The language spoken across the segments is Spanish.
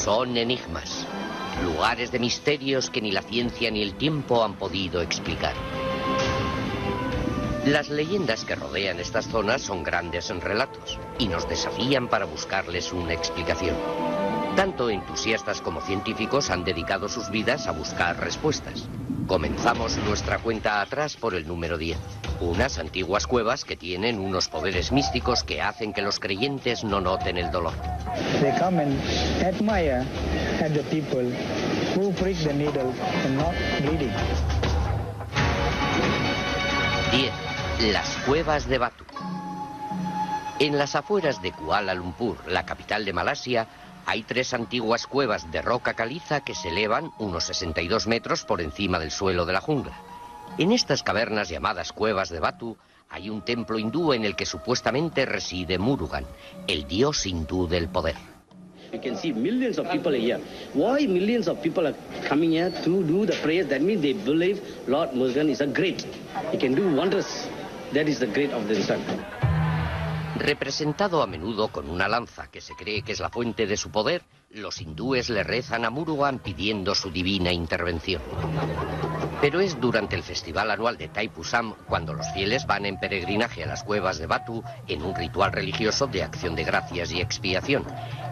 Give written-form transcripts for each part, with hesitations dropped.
Son enigmas, lugares de misterios que ni la ciencia ni el tiempo han podido explicar. Las leyendas que rodean estas zonas son grandes relatos y nos desafían para buscarles una explicación. Tanto entusiastas como científicos han dedicado sus vidas a buscar respuestas. Comenzamos nuestra cuenta atrás por el número 10. Unas antiguas cuevas que tienen unos poderes místicos que hacen que los creyentes no noten el dolor. They come and admire at the people who prick the needle and not bleeding. 10. Las cuevas de Batu. En las afueras de Kuala Lumpur, la capital de Malasia, hay 3 antiguas cuevas de roca caliza que se elevan unos 62 metros por encima del suelo de la jungla. En estas cavernas llamadas cuevas de Batu hay un templo hindú en el que supuestamente reside Murugan, el dios hindú del poder. You can see millions of people are here. Why millions of people are coming here to do the prayers? That means they believe Lord Murugan is a great. He can do wonders. That is the great of the sun. Representado a menudo con una lanza que se cree que es la fuente de su poder, los hindúes le rezan a Murugan pidiendo su divina intervención. Pero es durante el festival anual de Thaipusam cuando los fieles van en peregrinaje a las cuevas de Batu en un ritual religioso de acción de gracias y expiación.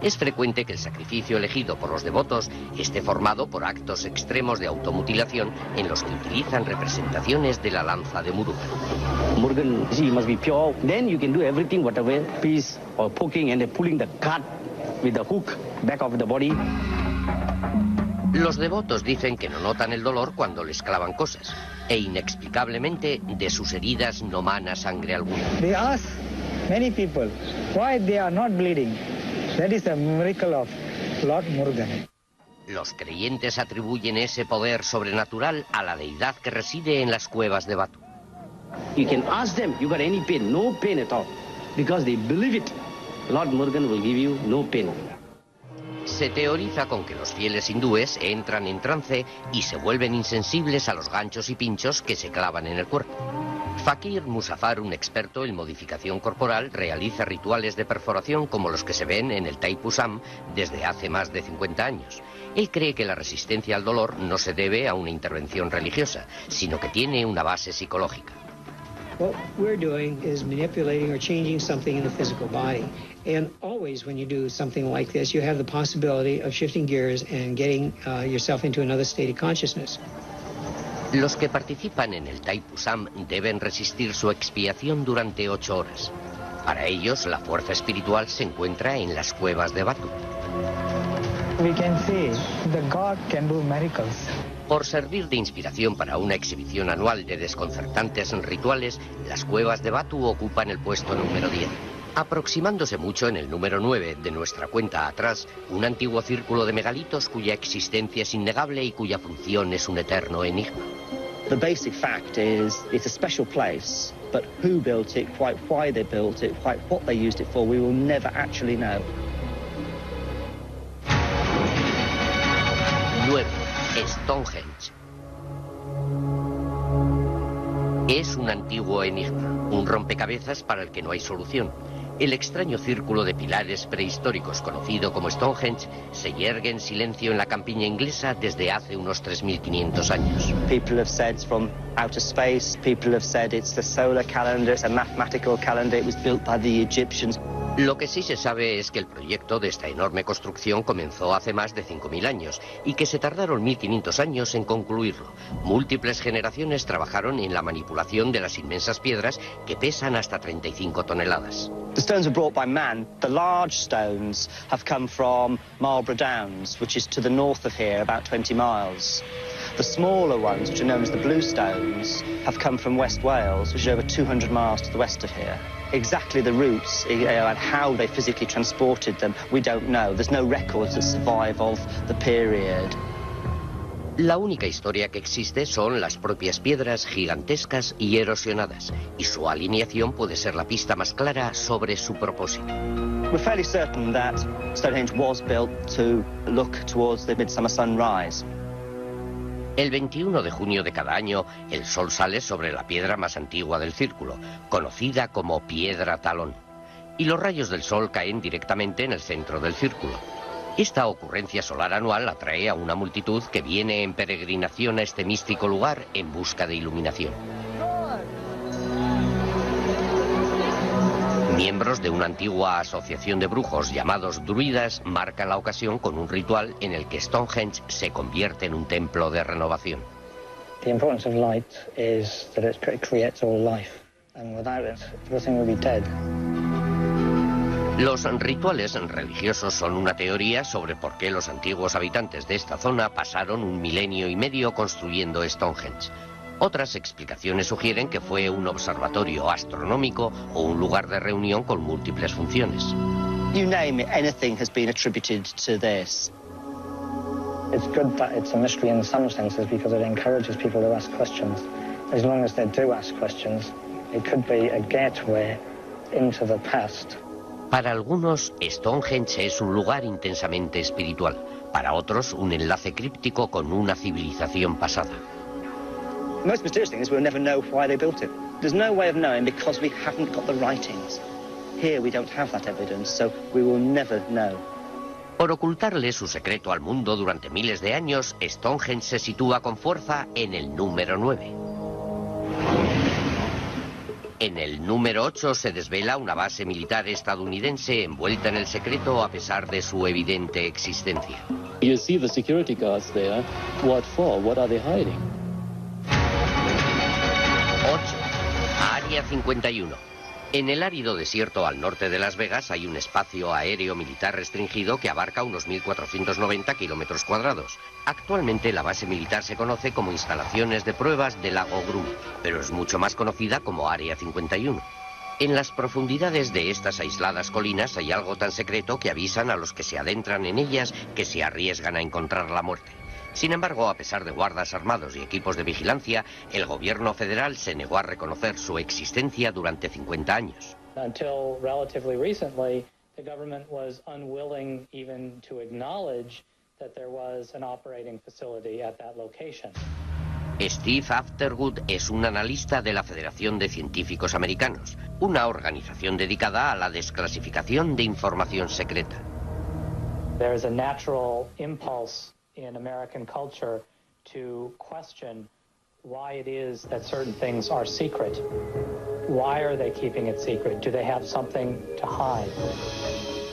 Es frecuente que el sacrificio elegido por los devotos esté formado por actos extremos de automutilación en los que utilizan representaciones de la lanza de Murugan. Murugan, he must be pure. Then you can do everything, whatever, piece or poking and pulling the cut with the hook back of the body. Los devotos dicen que no notan el dolor cuando les clavan cosas, e inexplicablemente de sus heridas no mana sangre alguna. They ask many people why they are not bleeding. That is a miracle of Lord Murugan. Los creyentes atribuyen ese poder sobrenatural a la deidad que reside en las cuevas de Batu. You can ask them, you got any pain? No pain at all. Because they believe it. Lord Murugan will give you no pain. Se teoriza con que los fieles hindúes entran en trance y se vuelven insensibles a los ganchos y pinchos que se clavan en el cuerpo. Fakir Musafar, un experto en modificación corporal, realiza rituales de perforación como los que se ven en el Thaipusam desde hace más de 50 años. Él cree que la resistencia al dolor no se debe a una intervención religiosa, sino que tiene una base psicológica. What we're doing is manipulating or changing something in the physical body. And always when you do something like this, you have the possibility of shifting gears and getting yourself into another state of consciousness. Los que participan en el Thaipusam deben resistir su expiación durante 8 horas. Para ellos, la fuerza espiritual se encuentra en las cuevas de Batu. We can say the God can do miracles. Por servir de inspiración para una exhibición anual de desconcertantes rituales, las cuevas de Batu ocupan el puesto número 10. Aproximándose mucho en el número 9 de nuestra cuenta atrás, un antiguo círculo de megalitos cuya existencia es innegable y cuya función es un eterno enigma. The basic fact is it's a special place, but who built it, quite why they built it, quite what they used it for, we will never actually know. 9. Stonehenge. Es un antiguo enigma, un rompecabezas para el que no hay solución. El extraño círculo de pilares prehistóricos conocido como Stonehenge se yergue en silencio en la campiña inglesa desde hace unos 3.500 años. People have said it's from outer space, people have said it's the solar calendar, it's a mathematical calendar, it was built by the Egyptians. Lo que sí se sabe es que el proyecto de esta enorme construcción comenzó hace más de 5.000 años y que se tardaron 1.500 años en concluirlo. Múltiples generaciones trabajaron en la manipulación de las inmensas piedras que pesan hasta 35 toneladas. The stones were brought by man. The large stones have come from Marlborough Downs, which is to the north of here, about 20 miles. The smaller ones, which are known as the blue stones, have come from West Wales, which is over 200 miles to the west of here. Exactly the routes and how they physically transported them, we don't know. There's no records that survive of the period. La única historia que existe son las propias piedras gigantescas y erosionadas, y su alineación puede ser la pista más clara sobre su propósito. We're fairly certain that Stonehenge was built to look towards the midsummer sunrise. El 21 de junio de cada año, el sol sale sobre la piedra más antigua del círculo, conocida como Piedra Talón, y los rayos del sol caen directamente en el centro del círculo. Esta ocurrencia solar anual atrae a una multitud que viene en peregrinación a este místico lugar en busca de iluminación. Miembros de una antigua asociación de brujos llamados druidas marcan la ocasión con un ritual en el que Stonehenge se convierte en un templo de renovación. The importance of light is that it creates all life, and without it, everything would be dead. Los rituales religiosos son una teoría sobre por qué los antiguos habitantes de esta zona pasaron 1,5 milenios construyendo Stonehenge. Otras explicaciones sugieren que fue un observatorio astronómico o un lugar de reunión con múltiples funciones. You name it, anything has been attributed to this. It's good that it's a mystery in some senses because it encourages people to ask questions. As long as they do ask questions, it could be a gateway into the past. Para algunos, Stonehenge es un lugar intensamente espiritual. Para otros, un enlace críptico con una civilización pasada. The most mysterious thing is we'll never know why they built it. There's no way of knowing because we haven't got the writings. Here we don't have that evidence, so we will never know. Por ocultarle su secreto al mundo durante miles de años, Stonehenge se sitúa con fuerza en el número 9. En el número 8 se desvela una base militar estadounidense envuelta en el secreto a pesar de su evidente existencia. You see the security guards there. What for? What are they hiding? 8. Área 51. En el árido desierto al norte de Las Vegas hay un espacio aéreo militar restringido que abarca unos 1.490 kilómetros cuadrados. Actualmente la base militar se conoce como Instalaciones de Pruebas del Lago Groom, pero es mucho más conocida como Área 51. En las profundidades de estas aisladas colinas hay algo tan secreto que avisan a los que se adentran en ellas que se arriesgan a encontrar la muerte. Sin embargo, a pesar de guardas armados y equipos de vigilancia, el gobierno federal se negó a reconocer su existencia durante 50 años. Until relatively recently, the government was unwilling even to acknowledge that there was an operating facility at that location. Steve Afterwood es un analista de la Federación de Científicos Americanos, una organización dedicada a la desclasificación de información secreta. There is a natural impulse in American culture to question why it is that certain things are secret. Why are they keeping it secret? Do they have something to hide?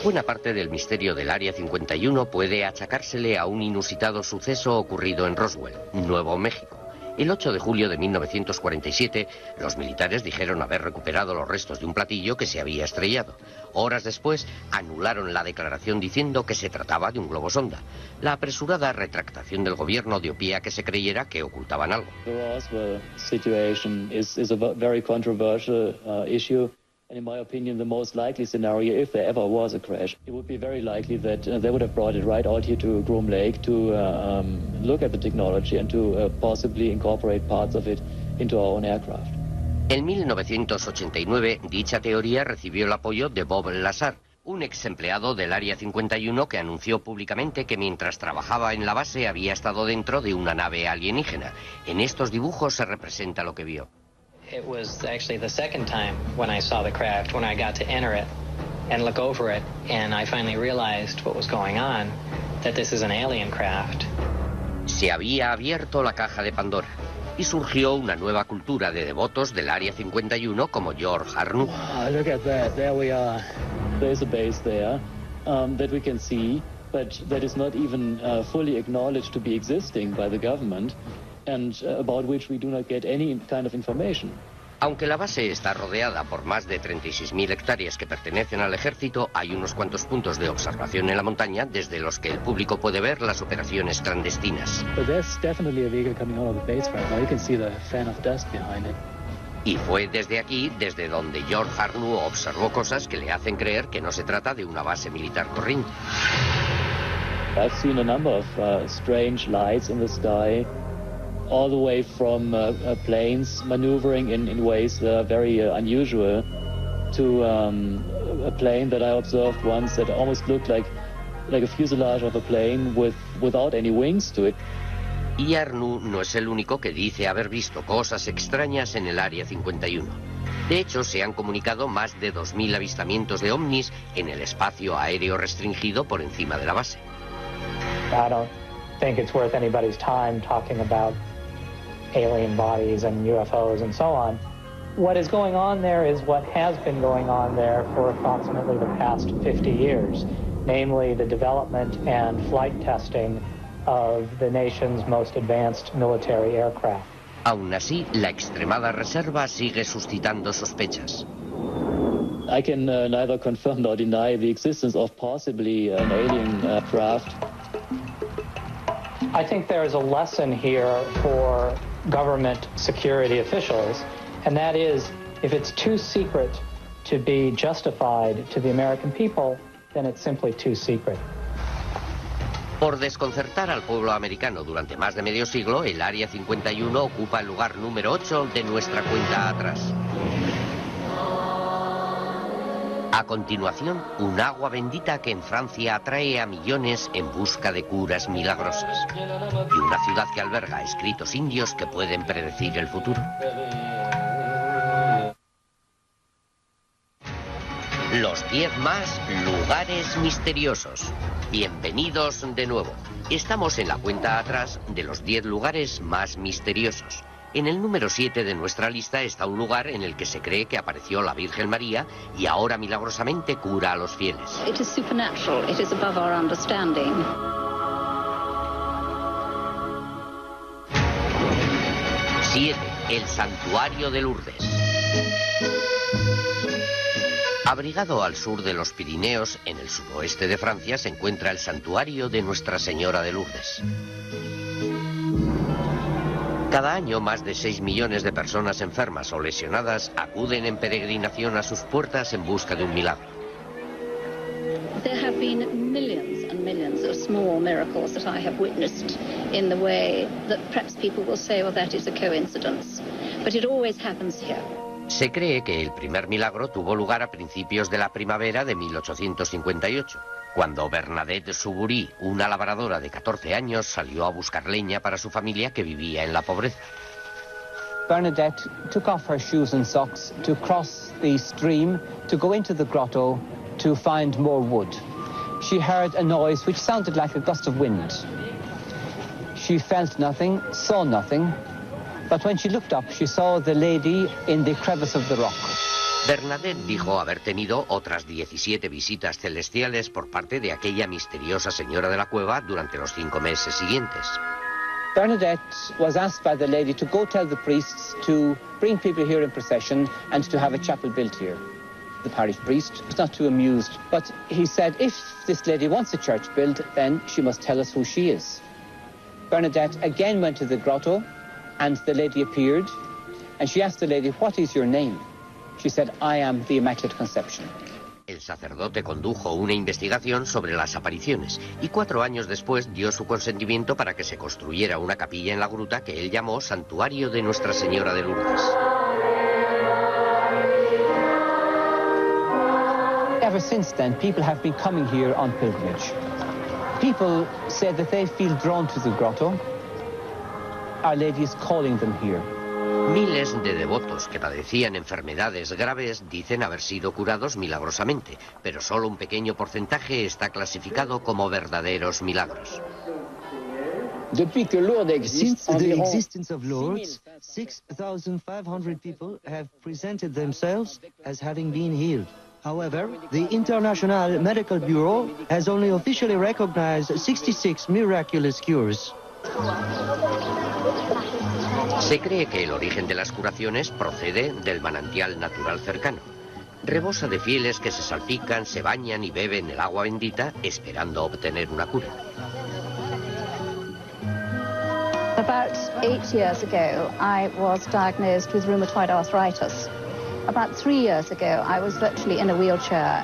Buena parte del misterio del Área 51 puede achacársele a un inusitado suceso ocurrido en Roswell, Nuevo México. El 8 de julio de 1947, los militares dijeron haber recuperado los restos de un platillo que se había estrellado. Horas después, anularon la declaración diciendo que se trataba de un globo sonda. La apresurada retractación del gobierno dio pie a que se creyera que ocultaban algo. The Roswell situation is a very controversial issue. And in my opinion, the most likely scenario, if there ever was a crash, it would be very likely that they would have brought it right out here to Groom Lake to look at the technology and to possibly incorporate parts of it into our own aircraft. En 1989, dicha teoría recibió el apoyo de Bob Lazar, un ex empleado del Área 51 que anunció públicamente que mientras trabajaba en la base había estado dentro de una nave alienígena. En estos dibujos se representa lo que vio. It was actually the second time when I saw the craft, when I got to enter it and look over it, and I finally realized what was going on, that this is an alien craft. Se había abierto la caja de Pandora y surgió una nueva cultura de devotos del Área 51 como George Arnoux. Wow, look at that, there we are. There's a base there that we can see, but that is not even fully acknowledged to be existing by the government, and about which we do not get any kind of information. Aunque la base está rodeada por más de 36.000 hectáreas que pertenecen al ejército, hay unos cuantos puntos de observación en la montaña desde los que el público puede ver las operaciones clandestinas. But there's definitely a vehicle coming out of the base right now. You can see the fan of dust behind it. Y fue desde aquí, desde donde George Arnoux observó cosas que le hacen creer que no se trata de una base militar corriente. I've seen a number of strange lights in the sky, all the way from planes maneuvering in ways that are very unusual, to a plane that I observed once that almost looked like a fuselage of a plane without any wings to it. Y Arnoux no es el único que dice haber visto cosas extrañas en el Área 51. De hecho, se han comunicado más de 2.000 avistamientos de ovnis en el espacio aéreo restringido por encima de la base. I don't think it's worth anybody's time talking about alien bodies and UFOs and so on. What is going on there is what has been going on there for approximately the past 50 years, namely the development and flight testing of the nation's most advanced military aircraft. Aún así, la extremada reserva sigue suscitando sospechas. I can neither confirm nor deny the existence of possibly an alien craft. I think there is a lesson here for government security officials, and that is, if it's too secret to be justified to the American people, then it's simply too secret. Por desconcertar al pueblo americano durante más de medio siglo, el Área 51 ocupa el lugar número 8 de nuestra cuenta atrás. A continuación, un agua bendita que en Francia atrae a millones en busca de curas milagrosas. Y una ciudad que alberga escritos indios que pueden predecir el futuro. Los 10 más lugares misteriosos. Bienvenidos de nuevo. Estamos en la cuenta atrás de los 10 lugares más misteriosos. En el número 7 de nuestra lista está un lugar en el que se cree que apareció la Virgen María y ahora milagrosamente cura a los fieles. It is supernatural. It is above our understanding. El Santuario de Lourdes. Abrigado al sur de los Pirineos, en el suroeste de Francia, se encuentra el Santuario de Nuestra Señora de Lourdes. Cada año, más de 6 millones de personas enfermas o lesionadas acuden en peregrinación a sus puertas en busca de un milagro. There have been millions and millions of small miracles that I have witnessed in the way that perhaps people will say, well, that is a coincidence. But it always happens here. Se cree que el primer milagro tuvo lugar a principios de la primavera de 1858, cuando Bernadette Soubury, una labradora de 14 años, salió a buscar leña para su familia que vivía en la pobreza. Bernadette took off her shoes and socks to cross the stream to go into the grotto to find more wood. She heard a noise which sounded like a gust of wind. She felt nothing, saw nothing, but when she looked up, she saw the lady in the crevice of the rock. Bernadette dijo haber tenido otras 17 visitas celestiales por parte de aquella misteriosa señora de la cueva durante los 5 meses siguientes. Bernadette was asked by the lady to go tell the priests to bring people here in procession and to have a chapel built here. The parish priest was not too amused, but he said if this lady wants a church built, then she must tell us who she is. Bernadette again went to the grotto, and the lady appeared, and she asked the lady, "What is your name?" She said, "I am the Immaculate Conception." El sacerdote condujo una investigación sobre las apariciones y 4 años después dio su consentimiento para que se construyera una capilla en la gruta que él llamó Santuario de Nuestra Señora de Lourdes. Ever since then, people have been coming here on pilgrimage. People say that they feel drawn to the grotto. Our Lady is calling them here. Miles de devotos que padecían enfermedades graves dicen haber sido curados milagrosamente, pero solo un pequeño porcentaje está clasificado como verdaderos milagros. Since the existence of Lourdes, 6,500 people have presented themselves as having been healed. However, the International Medical Bureau has only officially recognized 66 miraculous cures. Se cree que el origen de las curaciones procede del manantial natural cercano. Rebosa de fieles que se salpican, se bañan y beben el agua bendita esperando obtener una cura. About 8 years ago, I was diagnosed with rheumatoid arthritis. About 3 years ago, I was virtually in a wheelchair,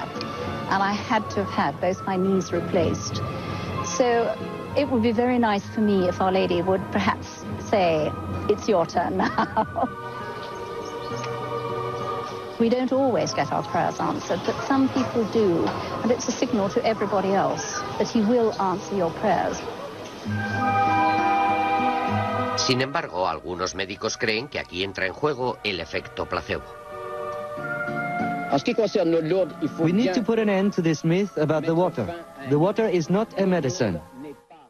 and I had to have had both my knees replaced. So it would be very nice for me if Our Lady would perhaps say, "It's your turn now." We don't always get our prayers answered, but some people do, and it's a signal to everybody else that He will answer your prayers. Sin embargo, algunos médicos creen que aquí entra en juego el efecto placebo. We need to put an end to this myth about the water. The water is not a medicine.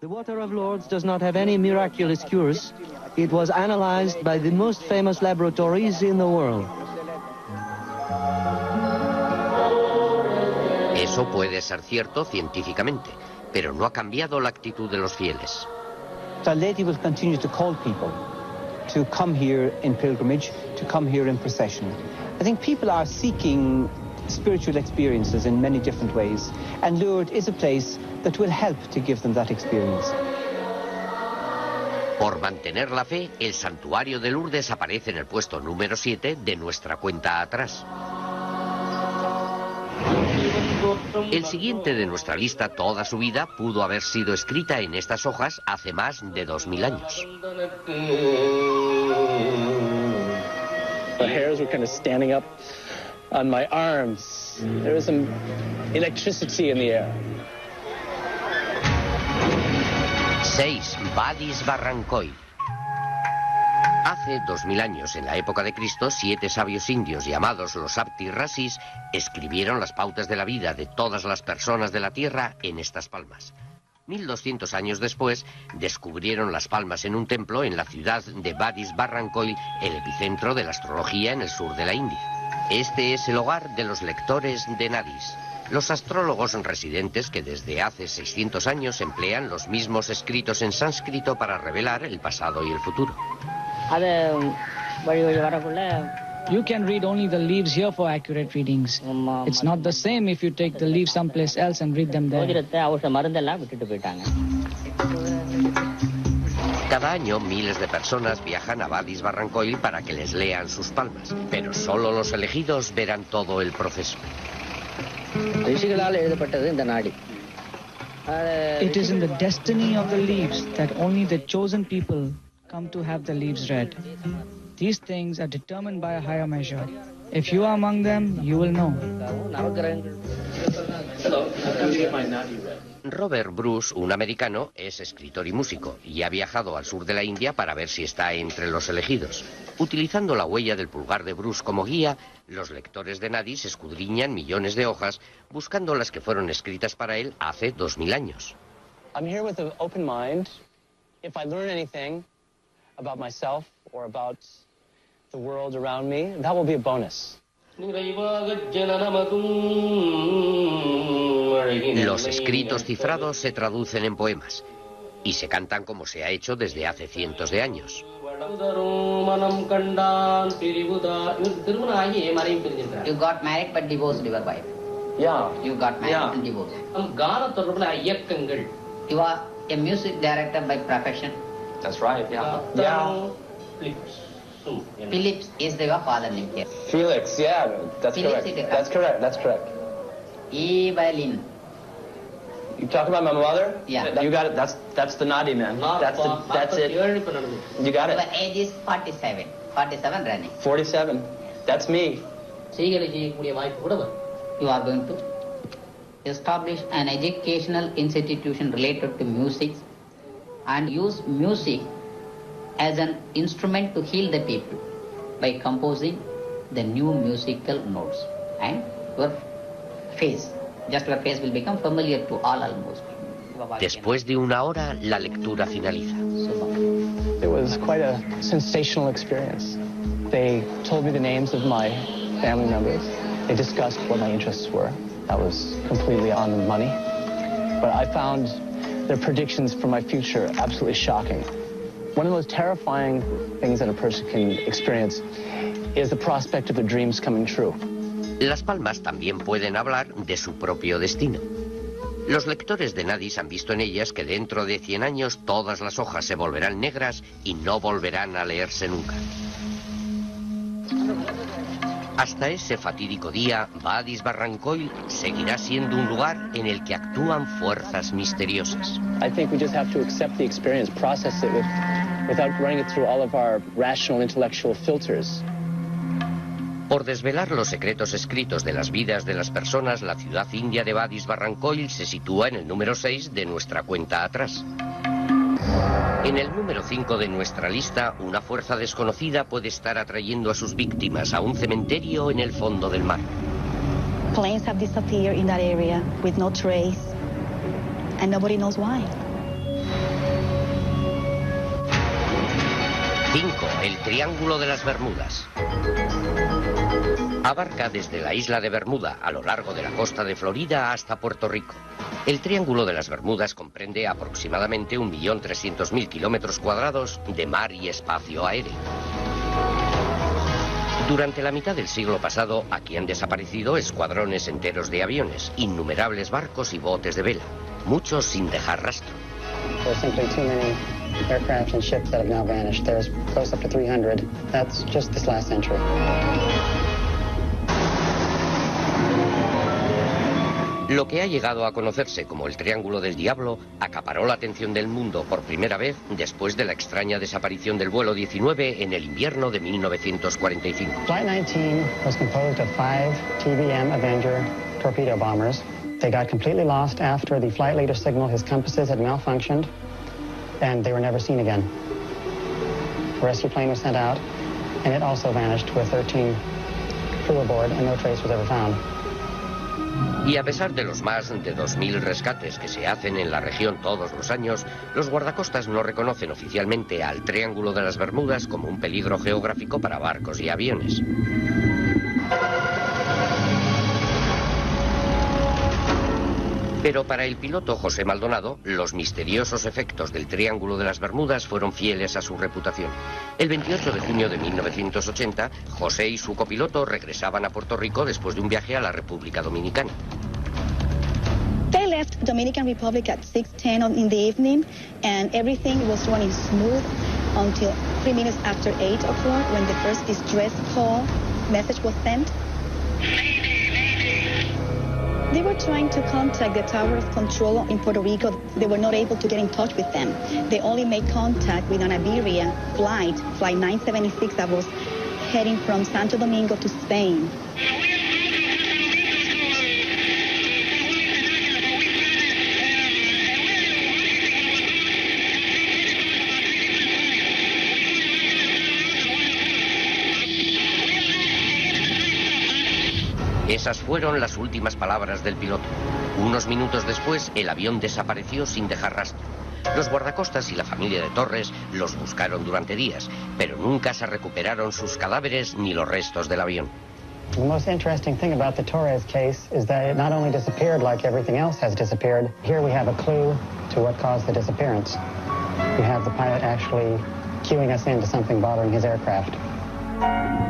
The water of Lourdes does not have any miraculous cures. It was analyzed by the most famous laboratories in the world. Eso puede ser cierto científicamente, pero no ha cambiado la actitud de los fieles. Our Lady will continue to call people to come here in pilgrimage, to come here in procession. I think people are seeking spiritual experiences in many different ways, and Lourdes is a place that will help to give them that experience. Por mantener la fe, el santuario de Lourdes aparece en el puesto número 7 de nuestra cuenta atrás. El siguiente de nuestra lista, toda su vida, pudo haber sido escrita en estas hojas hace más de 2000 años. The hairs were kind of standing up on my arms. There was some electricity in the air. 6. Vadis Barrancoy. Hace 2000 años, en la época de Cristo, 7 sabios indios llamados los Apti Rasis escribieron las pautas de la vida de todas las personas de la tierra en estas palmas. 1200 años después, descubrieron las palmas en un templo en la ciudad de Vadis Barrancoy, el epicentro de la astrología en el sur de la India. Este es el hogar de los lectores de Nadis, los astrólogos residentes que desde hace 600 años emplean los mismos escritos en sánscrito para revelar el pasado y el futuro. You can read only the leaves here for accurate readings. It's not the same if you take the leaves someplace else and read them there. Cada año miles de personas viajan a Vadis Barrancoy para que les lean sus palmas, pero solo los elegidos verán todo el proceso. It is in the destiny of the leaves that only the chosen people come to have the leaves read. These things are determined by a higher measure. If you are among them, you will know. Robert Bruce, un americano, es escritor y músico, y ha viajado al sur de la India para ver si está entre los elegidos. Utilizando la huella del pulgar de Bruce como guía, los lectores de Nadis escudriñan millones de hojas, buscando las que fueron escritas para él hace 2000 años. I'm here with an open mind. If I learn anything about myself or about the world around me, that will be a bonus. Los escritos cifrados se traducen en poemas y se cantan como se ha hecho desde hace cientos de años. You got married but divorced your wife. Yeah. You got married and divorced. You are a music director by profession. That's right. Yeah. Phillips is the father name here. Felix, yeah, that's Felix correct. That's correct. That's correct. E. Violin. You talk about my mother? Yeah. You got it. That's the Nadi man. That's it. You got it. Your age is 47. 47 running. 47. That's me. You are going to establish an educational institution related to music and use music as an instrument to heal the people by composing the new musical notes. And your face will become familiar to all almost. Después de una hora, la lectura finaliza. It was quite a sensational experience. They told me the names of my family members. They discussed what my interests were. That was completely on the money. But I found their predictions for my future absolutely shocking. One of the most terrifying things that a person can experience is the prospect of their dreams coming true. Las palmas también pueden hablar de su propio destino. Los lectores de Nadis han visto en ellas que dentro de 100 años todas las hojas se volverán negras y no volverán a leerse nunca. Hasta ese fatídico día, Vadis Barrancoy seguirá siendo un lugar en el que actúan fuerzas misteriosas. I think we just have to accept the experience, process it without running it through all of our rational intellectual filters. Por desvelar los secretos escritos de las vidas de las personas, la ciudad india de Vadis Barrancoy se sitúa en el número 6 de nuestra cuenta atrás. En el número 5 de nuestra lista, una fuerza desconocida puede estar atrayendo a sus víctimas a un cementerio en el fondo del mar. Planes have disappeared in that area with no trace, and nobody knows why. 5. El Triángulo de las Bermudas. Abarca desde la isla de Bermuda a lo largo de la costa de Florida hasta Puerto Rico. El Triángulo de las Bermudas comprende aproximadamente 1.300.000 kilómetros cuadrados de mar y espacio aéreo. Durante la mitad del siglo pasado, aquí han desaparecido escuadrones enteros de aviones, innumerables barcos y botes de vela, muchos sin dejar rastro. Aircraft and ships that have now vanished. There's close up to 300. That's just this last century. Lo que ha llegado a conocerse como el Triángulo del Diablo acaparó la atención del mundo por primera vez después de la extraña desaparición del vuelo 19 en el invierno de 1945. Flight 19 was composed of 5 TBM Avenger torpedo bombers. They got completely lost after the flight leader signaled his compasses had malfunctioned, and they were never seen again. The rescue plane was sent out, and it also vanished with 13 crew aboard, and no trace was ever found. Y a pesar de los más de 2.000 rescates que se hacen en la región todos los años, los guardacostas no reconocen oficialmente al Triángulo de las Bermudas como un peligro geográfico para barcos y aviones. Pero para el piloto José Maldonado, los misteriosos efectos del Triángulo de las Bermudas fueron fieles a su reputación. El 28 de junio de 1980, José y su copiloto regresaban a Puerto Rico después de un viaje a la República Dominicana. They left Dominican Republic at 6:10 in the evening, and everything was running smooth until 3 minutes after 8 o'clock when the first distress call message was sent. They were trying to contact the Tower of Control in Puerto Rico. They were not able to get in touch with them. They only made contact with an Iberia flight 976 that was heading from Santo Domingo to Spain. Esas fueron las últimas palabras del piloto. Unos minutos después, el avión desapareció sin dejar rastro. Los guardacostas y la familia de Torres los buscaron durante días, pero nunca se recuperaron sus cadáveres ni los restos del avión. The most interesting thing about the Torres case is that it not only disappeared like everything else has disappeared, here we have a clue to what caused the disappearance. We have the pilot actually cueing us into something bothering his aircraft.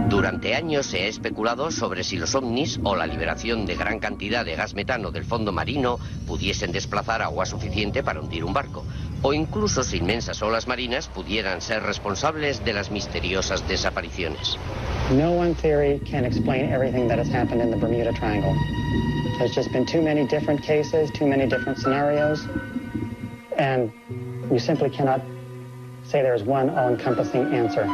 Durante años se ha especulado sobre si los ovnis o la liberación de gran cantidad de gas metano del fondo marino pudiesen desplazar agua suficiente para hundir un barco, o incluso si inmensas olas marinas pudieran ser responsables de las misteriosas desapariciones. No one theory can explain everything that has happened in the Bermuda Triangle. There's just been too many different cases, too many different scenarios, and you simply cannot say there is one all-encompassing answer.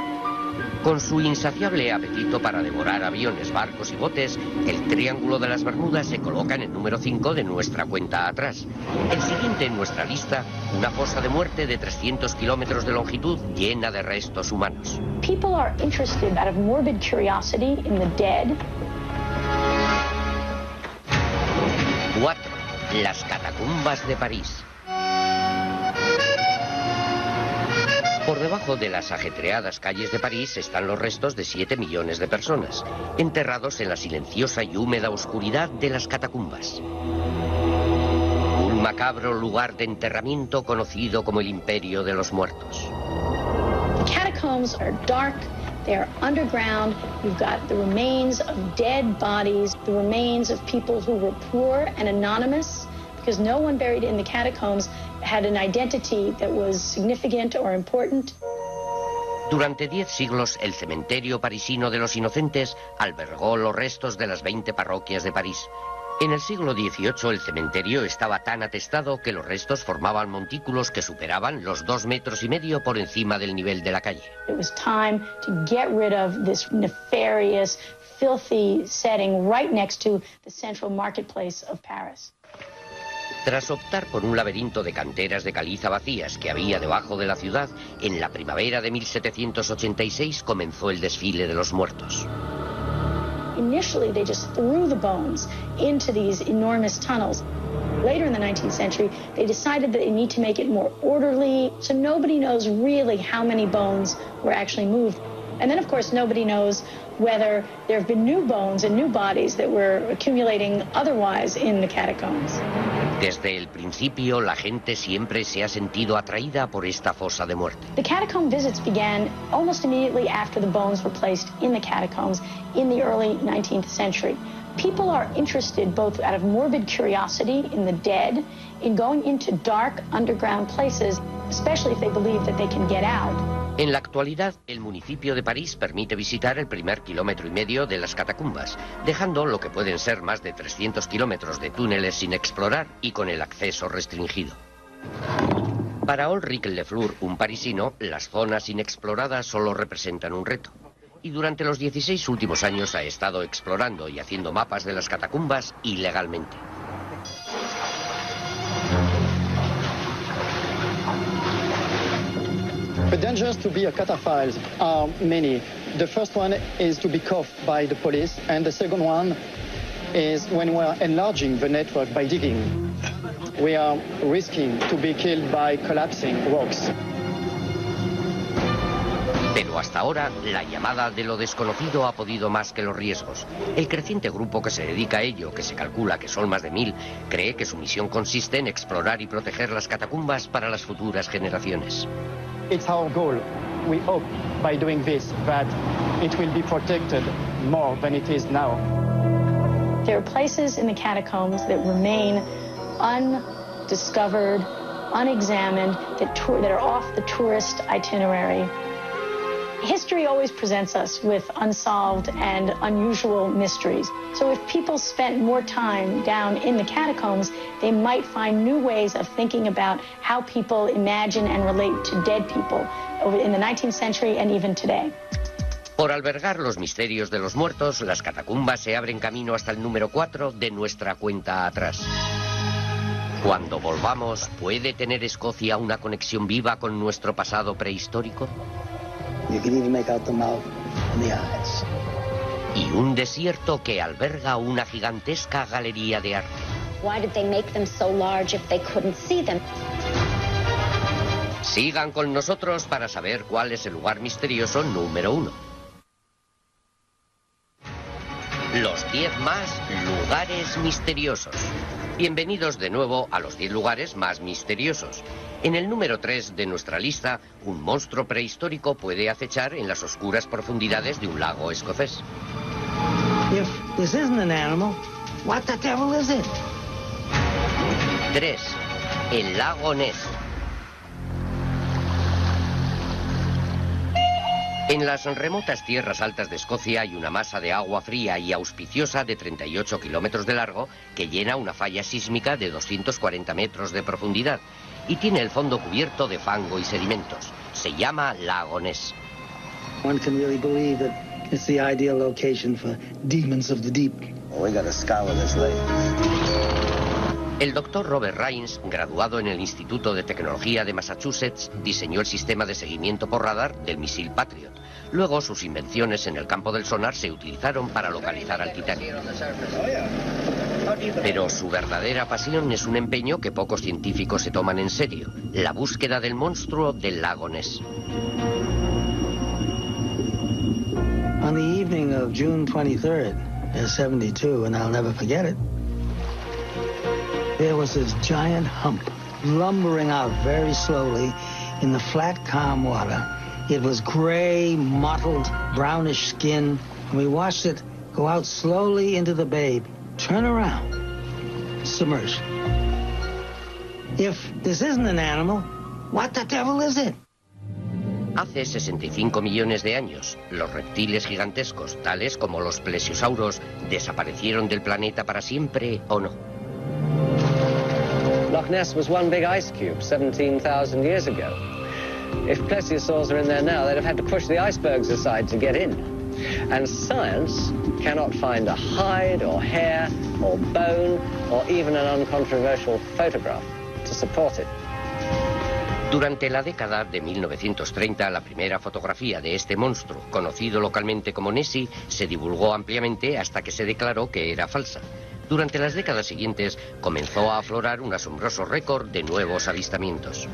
Con su insaciable apetito para devorar aviones, barcos y botes, el Triángulo de las Bermudas se coloca en el número 5 de nuestra cuenta atrás. El siguiente en nuestra lista, una fosa de muerte de 300 kilómetros de longitud llena de restos humanos. People are interested out of morbid curiosity in the dead. 4. Las catacumbas de París. Por debajo de las ajetreadas calles de París están los restos de 7 millones de personas, enterrados en la silenciosa y húmeda oscuridad de las catacumbas. Un macabro lugar de enterramiento conocido como el Imperio de los Muertos. The catacombs are dark, they are underground. You've got the remains of dead bodies, the remains of people who were poor and anonymous, because no one buried in the catacombs had an identity that was significant or important. Durante 10 siglos, el cementerio parisino de los Inocentes albergó los restos de las 20 parroquias de París. En el siglo XVIII, el cementerio estaba tan atestado que los restos formaban montículos que superaban los 2,5 metros por encima del nivel de la calle. It was time to get rid of this nefarious, filthy setting right next to the central marketplace of Paris. Tras optar por un laberinto de canteras de caliza vacías que había debajo de la ciudad, en la primavera de 1786 comenzó el desfile de los muertos. Initially, they just threw the bones into these enormous tunnels. Later in the 19th century, they decided that they need to make it more orderly, so nobody knows really how many bones were actually moved. And then, of course, nobody knows whether there have been new bones and new bodies that were accumulating otherwise in the catacombs. Desde el principio, la gente siempre se ha sentido atraída por esta fosa de muerte. The catacomb visits began almost immediately after the bones were placed in the catacombs in the early 19th century. People are interested, both out of morbid curiosity in the dead, in going into dark underground places, especially if they believe that they can get out. En la actualidad, el municipio de París permite visitar el primer 1,5 kilómetros de las catacumbas, dejando lo que pueden ser más de 300 kilómetros de túneles sin explorar y con el acceso restringido. Para Ulrich Lefleur, un parisino, las zonas inexploradas solo representan un reto. Y durante los 16 últimos años ha estado explorando y haciendo mapas de las catacumbas ilegalmente. The dangers to be a cataphile are many. The first one is to be caught by the police, and the second one is when we are enlarging the network by digging. We are risking to be killed by collapsing rocks. Pero hasta ahora, la llamada de lo desconocido ha podido más que los riesgos. El creciente grupo que se dedica a ello, que se calcula que son más de 1000, cree que su misión consiste en explorar y proteger las catacumbas para las futuras generaciones. It's our goal. We hope by doing this that it will be protected more than it is now. There are places in the catacombs that remain undiscovered, unexamined, that are off the tourist itinerary. History always presents us with unsolved and unusual mysteries. So if people spent more time down in the catacombs, they might find new ways of thinking about how people imagine and relate to dead people in the 19th century and even today. Por albergar los misterios de los muertos, las catacumbas se abren camino hasta el número 4 de nuestra cuenta atrás. Cuando volvamos, ¿puede tener Escocia una conexión viva con nuestro pasado prehistórico? You can even make out the mouth and the eyes. Y un desierto que alberga una gigantesca galería de arte. Why did they make them so large if they couldn't see them? Sigan con nosotros para saber cuál es el lugar misterioso número 1. Los 10 más lugares misteriosos. Bienvenidos de nuevo a los 10 lugares más misteriosos. En el número 3 de nuestra lista, un monstruo prehistórico puede acechar en las oscuras profundidades de un lago escocés. If this isn't an animal, what the devil is it? 3. El lago Ness. En las remotas tierras altas de Escocia hay una masa de agua fría y auspiciosa de 38 kilómetros de largo que llena una falla sísmica de 240 metros de profundidad y tiene el fondo cubierto de fango y sedimentos. Se llama Lago Ness. One can really believe that it's the ideal location for demons of the deep. Well, we gotta scour this lake. El doctor Robert Rains, graduado en el Instituto de Tecnología de Massachusetts, diseñó el sistema de seguimiento por radar del misil Patriot. Luego, sus invenciones en el campo del sonar se utilizaron para localizar al Titanic. Pero su verdadera pasión es un empeño que pocos científicos se toman en serio: la búsqueda del monstruo del lago Ness. On the evening of June 23rd, 72, and I'll never forget it, there was this giant hump lumbering out very slowly in the flat, calm water. It was gray, mottled, brownish skin, and we watched it go out slowly into the bay, turn around, submerged. If this isn't an animal, what the devil is it? Hace 65 millones de años, los reptiles gigantescos, tales como los plesiosauros, ¿desaparecieron del planeta para siempre o no? Loch Ness was one big ice cube 17,000 years ago. If plesiosaurs are in there now, they'd have had to push the icebergs aside to get in. And science cannot find a hide or hair or bone or even an uncontroversial photograph to support it. Durante la década de 1930, la primera fotografía de este monstruo, conocido localmente como Nessie, se divulgó ampliamente hasta que se declaró que era falsa. Durante las décadas siguientes, comenzó a aflorar un asombroso récord de nuevos avistamientos.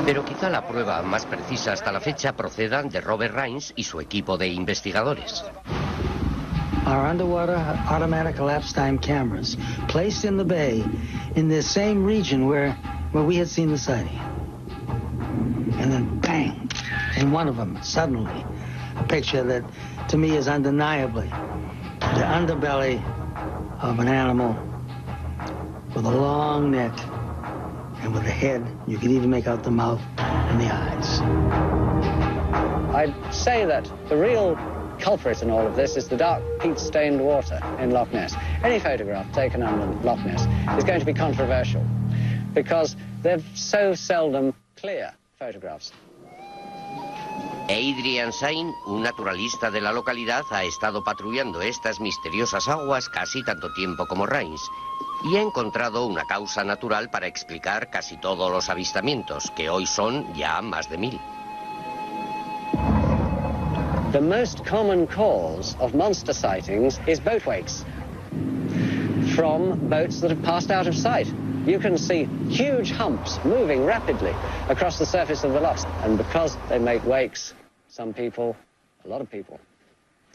Pero quizá la prueba más precisa hasta la fecha proceda de Robert Rines y su equipo de investigadores. Our underwater automatic elapsed time cameras placed in the bay in the same region where we had seen the sighting. And then bang, in one of them, suddenly, a picture that to me is undeniably the underbelly of an animal with a long neck and with a head. You could even make out the mouth and the eyes. I'd say that the real culprit in all of this is the dark peat-stained water in Loch Ness. Any photograph taken under Loch Ness is going to be controversial because they're so seldom clear photographs. Adrian Sain, un naturalista de la localidad, ha estado patrullando estas misteriosas aguas casi tanto tiempo como Rines y ha encontrado una causa natural para explicar casi todos los avistamientos, que hoy son ya más de 1000. The most common cause of monster sightings is boat wakes from boats that have passed out of sight. You can see huge humps moving rapidly across the surface of the lochs, and because they make wakes, some people, a lot of people,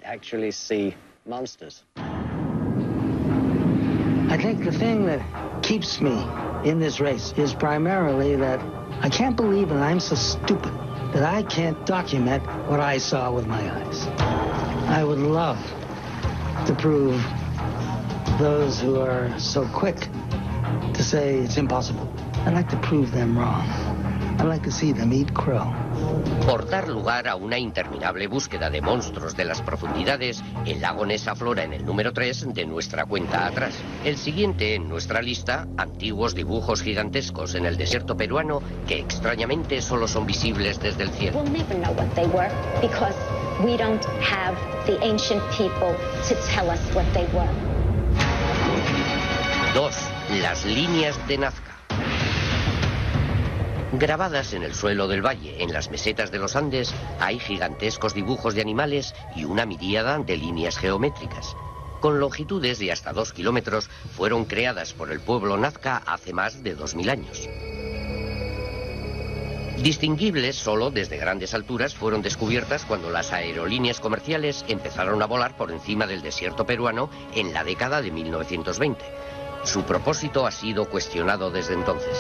actually see monsters. I think the thing that keeps me in this race is primarily that I can't believe that I'm so stupid that I can't document what I saw with my eyes. I would love to prove those who are so quick to say it's impossible. I'd like to prove them wrong. I'd like to see them eat crow. Por dar lugar a una interminable búsqueda de monstruos de las profundidades, el lago Ness aflora en el número 3 de nuestra cuenta atrás. El siguiente en nuestra lista, antiguos dibujos gigantescos en el desierto peruano que extrañamente solo son visibles desde el cielo. We'll never know what they were because we don't have the ancient people to tell us what they were. 2. Las líneas de Nazca. Grabadas en el suelo del valle, en las mesetas de los Andes, hay gigantescos dibujos de animales y una miríada de líneas geométricas. Con longitudes de hasta 2 kilómetros, fueron creadas por el pueblo Nazca hace más de 2000 años. Distinguibles solo desde grandes alturas, fueron descubiertas cuando las aerolíneas comerciales empezaron a volar por encima del desierto peruano en la década de 1920. Su propósito ha sido cuestionado desde entonces.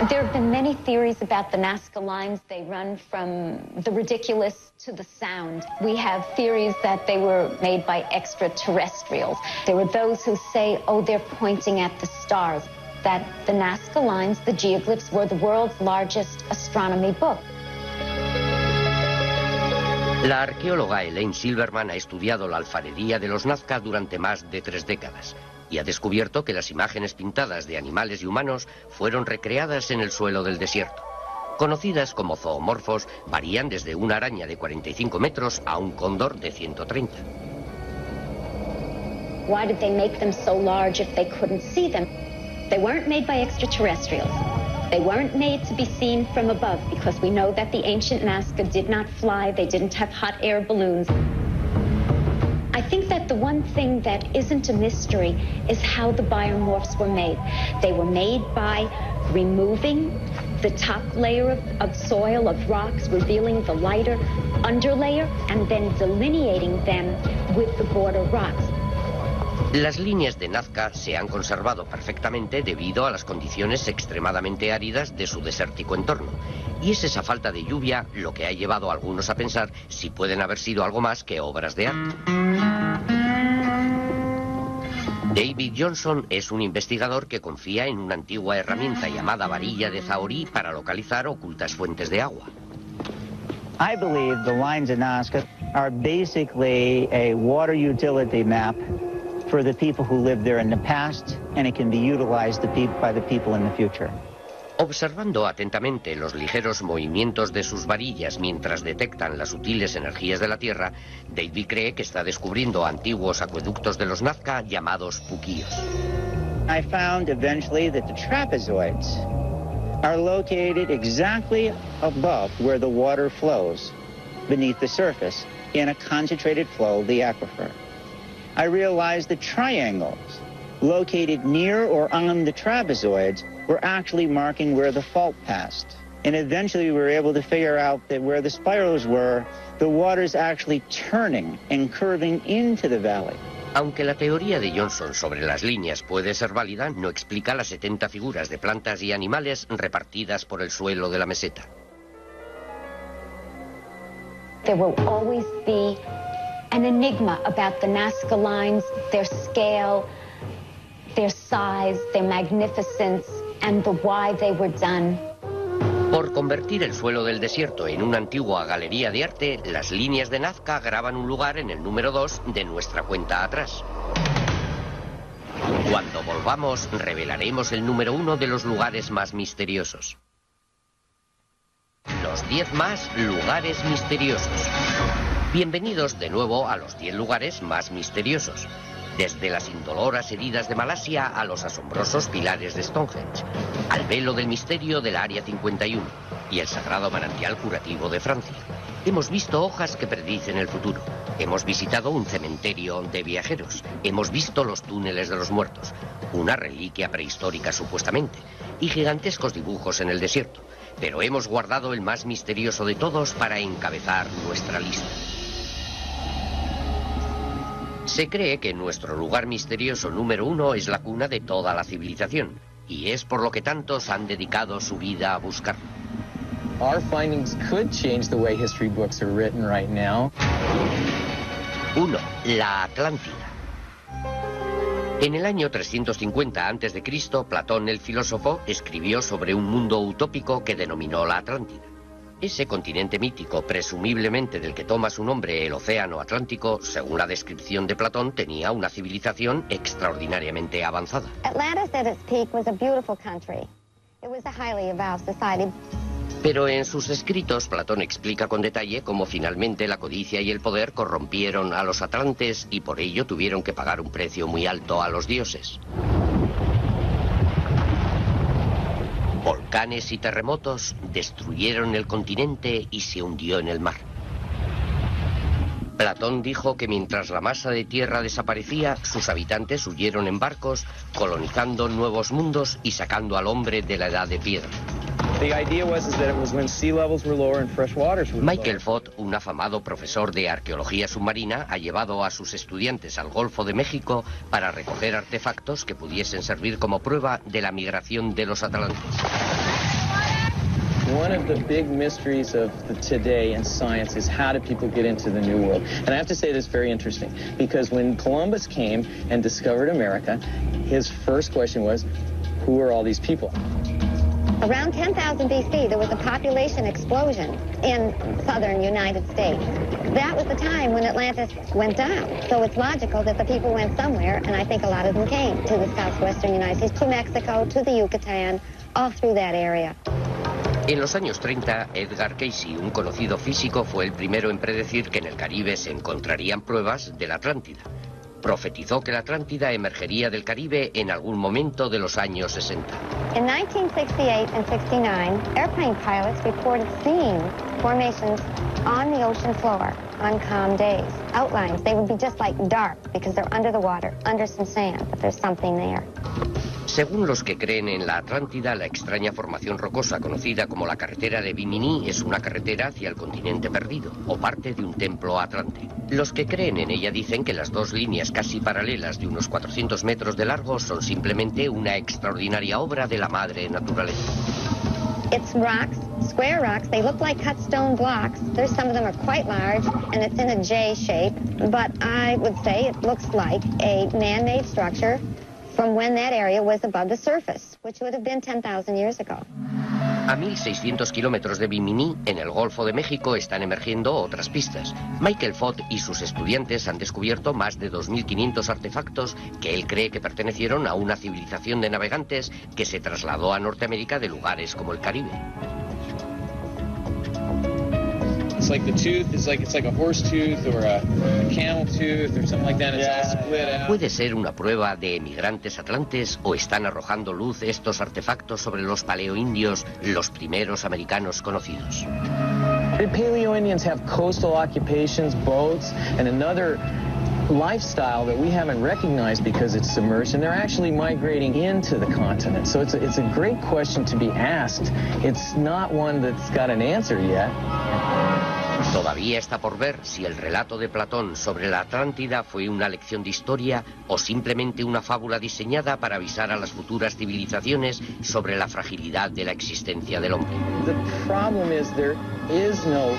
There have been many theories about the Nazca lines. They run from the ridiculous to the sound. We have theories that they were made by extraterrestrials. There were those who say, oh, they're pointing at the stars. That the Nazca lines, the geoglyphs, were the world's largest astronomy book. La arqueóloga Elaine Silverman ha estudiado la alfarería de los Nazca durante más de 3 décadas. Y ha descubierto que las imágenes pintadas de animales y humanos fueron recreadas en el suelo del desierto. Conocidas como zoomorfos, varían desde una araña de 45 metros a un cóndor de 130. Why did they make them so large if they couldn't see them? They weren't made by extraterrestrials. They weren't made to be seen from above because we know that the ancient Nazca did not fly. They didn't have hot air balloons. I think that the one thing that isn't a mystery is how the biomorphs were made. They were made by removing the top layer of soil, of rocks, revealing the lighter underlayer, and then delineating them with the border rocks. Las líneas de Nazca se han conservado perfectamente debido a las condiciones extremadamente áridas de su desértico entorno. Y es esa falta de lluvia lo que ha llevado a algunos a pensar si pueden haber sido algo más que obras de arte. David Johnson es un investigador que confía en una antigua herramienta llamada varilla de Zahorí para localizar ocultas fuentes de agua. I believe the lines of Nazca are basically a water utility map for the people who lived there in the past, and it can be utilized by the people in the future. Observando atentamente los ligeros movimientos de sus varillas mientras detectan las sutiles energías de la Tierra, David cree que está descubriendo antiguos acueductos de los Nazca llamados puquíos. I found eventually that the trapezoids are located exactly above where the water flows beneath the surface in a concentrated flow of the aquifer. I realized the triangles located near or on the trapezoids were actually marking where the fault passed. And eventually we were able to figure out that where the spirals were, the water's actually turning and curving into the valley. Aunque la teoría de Johnson sobre las líneas puede ser válida, no explica las 70 figuras de plantas y animales repartidas por el suelo de la meseta. There will always be an enigma about the Nazca lines, their scale, their size, their magnificence, and the why they were done. Por convertir el suelo del desierto en una antigua galería de arte, las líneas de Nazca graban un lugar en el número 2 de nuestra cuenta atrás. Cuando volvamos, revelaremos el número 1 de los lugares más misteriosos. Los 10 más lugares misteriosos. Bienvenidos de nuevo a los 10 lugares más misteriosos. Desde las indoloras heridas de Malasia a los asombrosos pilares de Stonehenge, al velo del misterio del Área 51 y el sagrado manantial curativo de Francia. Hemos visto hojas que predicen el futuro. Hemos visitado un cementerio de viajeros. Hemos visto los túneles de los muertos, una reliquia prehistórica supuestamente, y gigantescos dibujos en el desierto. Pero hemos guardado el más misterioso de todos para encabezar nuestra lista. Se cree que nuestro lugar misterioso número 1 es la cuna de toda la civilización, y es por lo que tantos han dedicado su vida a buscarlo. Our findings could change the way history books are written right now. 1. La Atlántida. En el año 350 a.C., Platón el filósofo escribió sobre un mundo utópico que denominó la Atlántida. Ese continente mítico, presumiblemente del que toma su nombre el Océano Atlántico, según la descripción de Platón, tenía una civilización extraordinariamente avanzada. Atlantis at its peak was a beautiful country. It was a highly evolved society. Pero en sus escritos, Platón explica con detalle cómo finalmente la codicia y el poder corrompieron a los atlantes y por ello tuvieron que pagar un precio muy alto a los dioses. Volcanes y terremotos destruyeron el continente y se hundió en el mar. Platón dijo que mientras la masa de tierra desaparecía, sus habitantes huyeron en barcos, colonizando nuevos mundos y sacando al hombre de la edad de piedra. Michael Fott, un afamado profesor de arqueología submarina, ha llevado a sus estudiantes al Golfo de México para recoger artefactos que pudiesen servir como prueba de la migración de los atlantes. One of the big mysteries of today in science is how do people get into the New World? And I have to say this very interesting, because when Columbus came and discovered America, his first question was, who are all these people? Around 10,000 BC, there was a population explosion in southern United States. That was the time when Atlantis went down. So it's logical that the people went somewhere, and I think a lot of them came to the southwestern United States, to Mexico, to the Yucatan, all through that area. En los años 30, Edgar Cayce, un conocido físico, fue el primero en predecir que en el Caribe se encontrarían pruebas de la Atlántida. Profetizó que la Atlántida emergería del Caribe en algún momento de los años 60. In 1968 and 69, airplane pilots reported seeing formations on the ocean floor on calm days. Outlines, they would be just like dark because they're under the water, under some sand, but there's something there. Según los que creen en la Atlántida, la extraña formación rocosa conocida como la carretera de Bimini es una carretera hacia el continente perdido, o parte de un templo atlante. Los que creen en ella dicen que las dos líneas casi paralelas de unos 400 metros de largo son simplemente una extraordinaria obra de la madre naturaleza. It's rocks, square rocks. They look like cut stone blocks. There's some of them are quite large, and it's in a J shape, but I would say it looks like a man-made structure from when that area was above the surface, which would have been 10,000 years ago. A 1.600 kilómetros de Bimini, en el Golfo de México, están emergiendo otras pistas. Michael Fott y sus estudiantes han descubierto más de 2.500 artefactos que él cree que pertenecieron a una civilización de navegantes que se trasladó a Norteamérica de lugares como el Caribe. It's like the tooth is like, it's like a horse tooth or a camel tooth or something like that. It's all split out. ¿Puede ser una prueba de emigrantes atlantes o están arrojando luz estos artefactos sobre los paleoindios, los primeros americanos conocidos? The Paleo-Indians have coastal occupations, boats, and another lifestyle that we haven't recognized because it's submerged, and they're actually migrating into the continent. So it's a great question to be asked. It's not one that's got an answer yet. Todavía está por ver si el relato de Platón sobre la Atlántida fue una lección de historia o simplemente una fábula diseñada para avisar a las futuras civilizaciones sobre la fragilidad de la existencia del hombre. The problem is there is no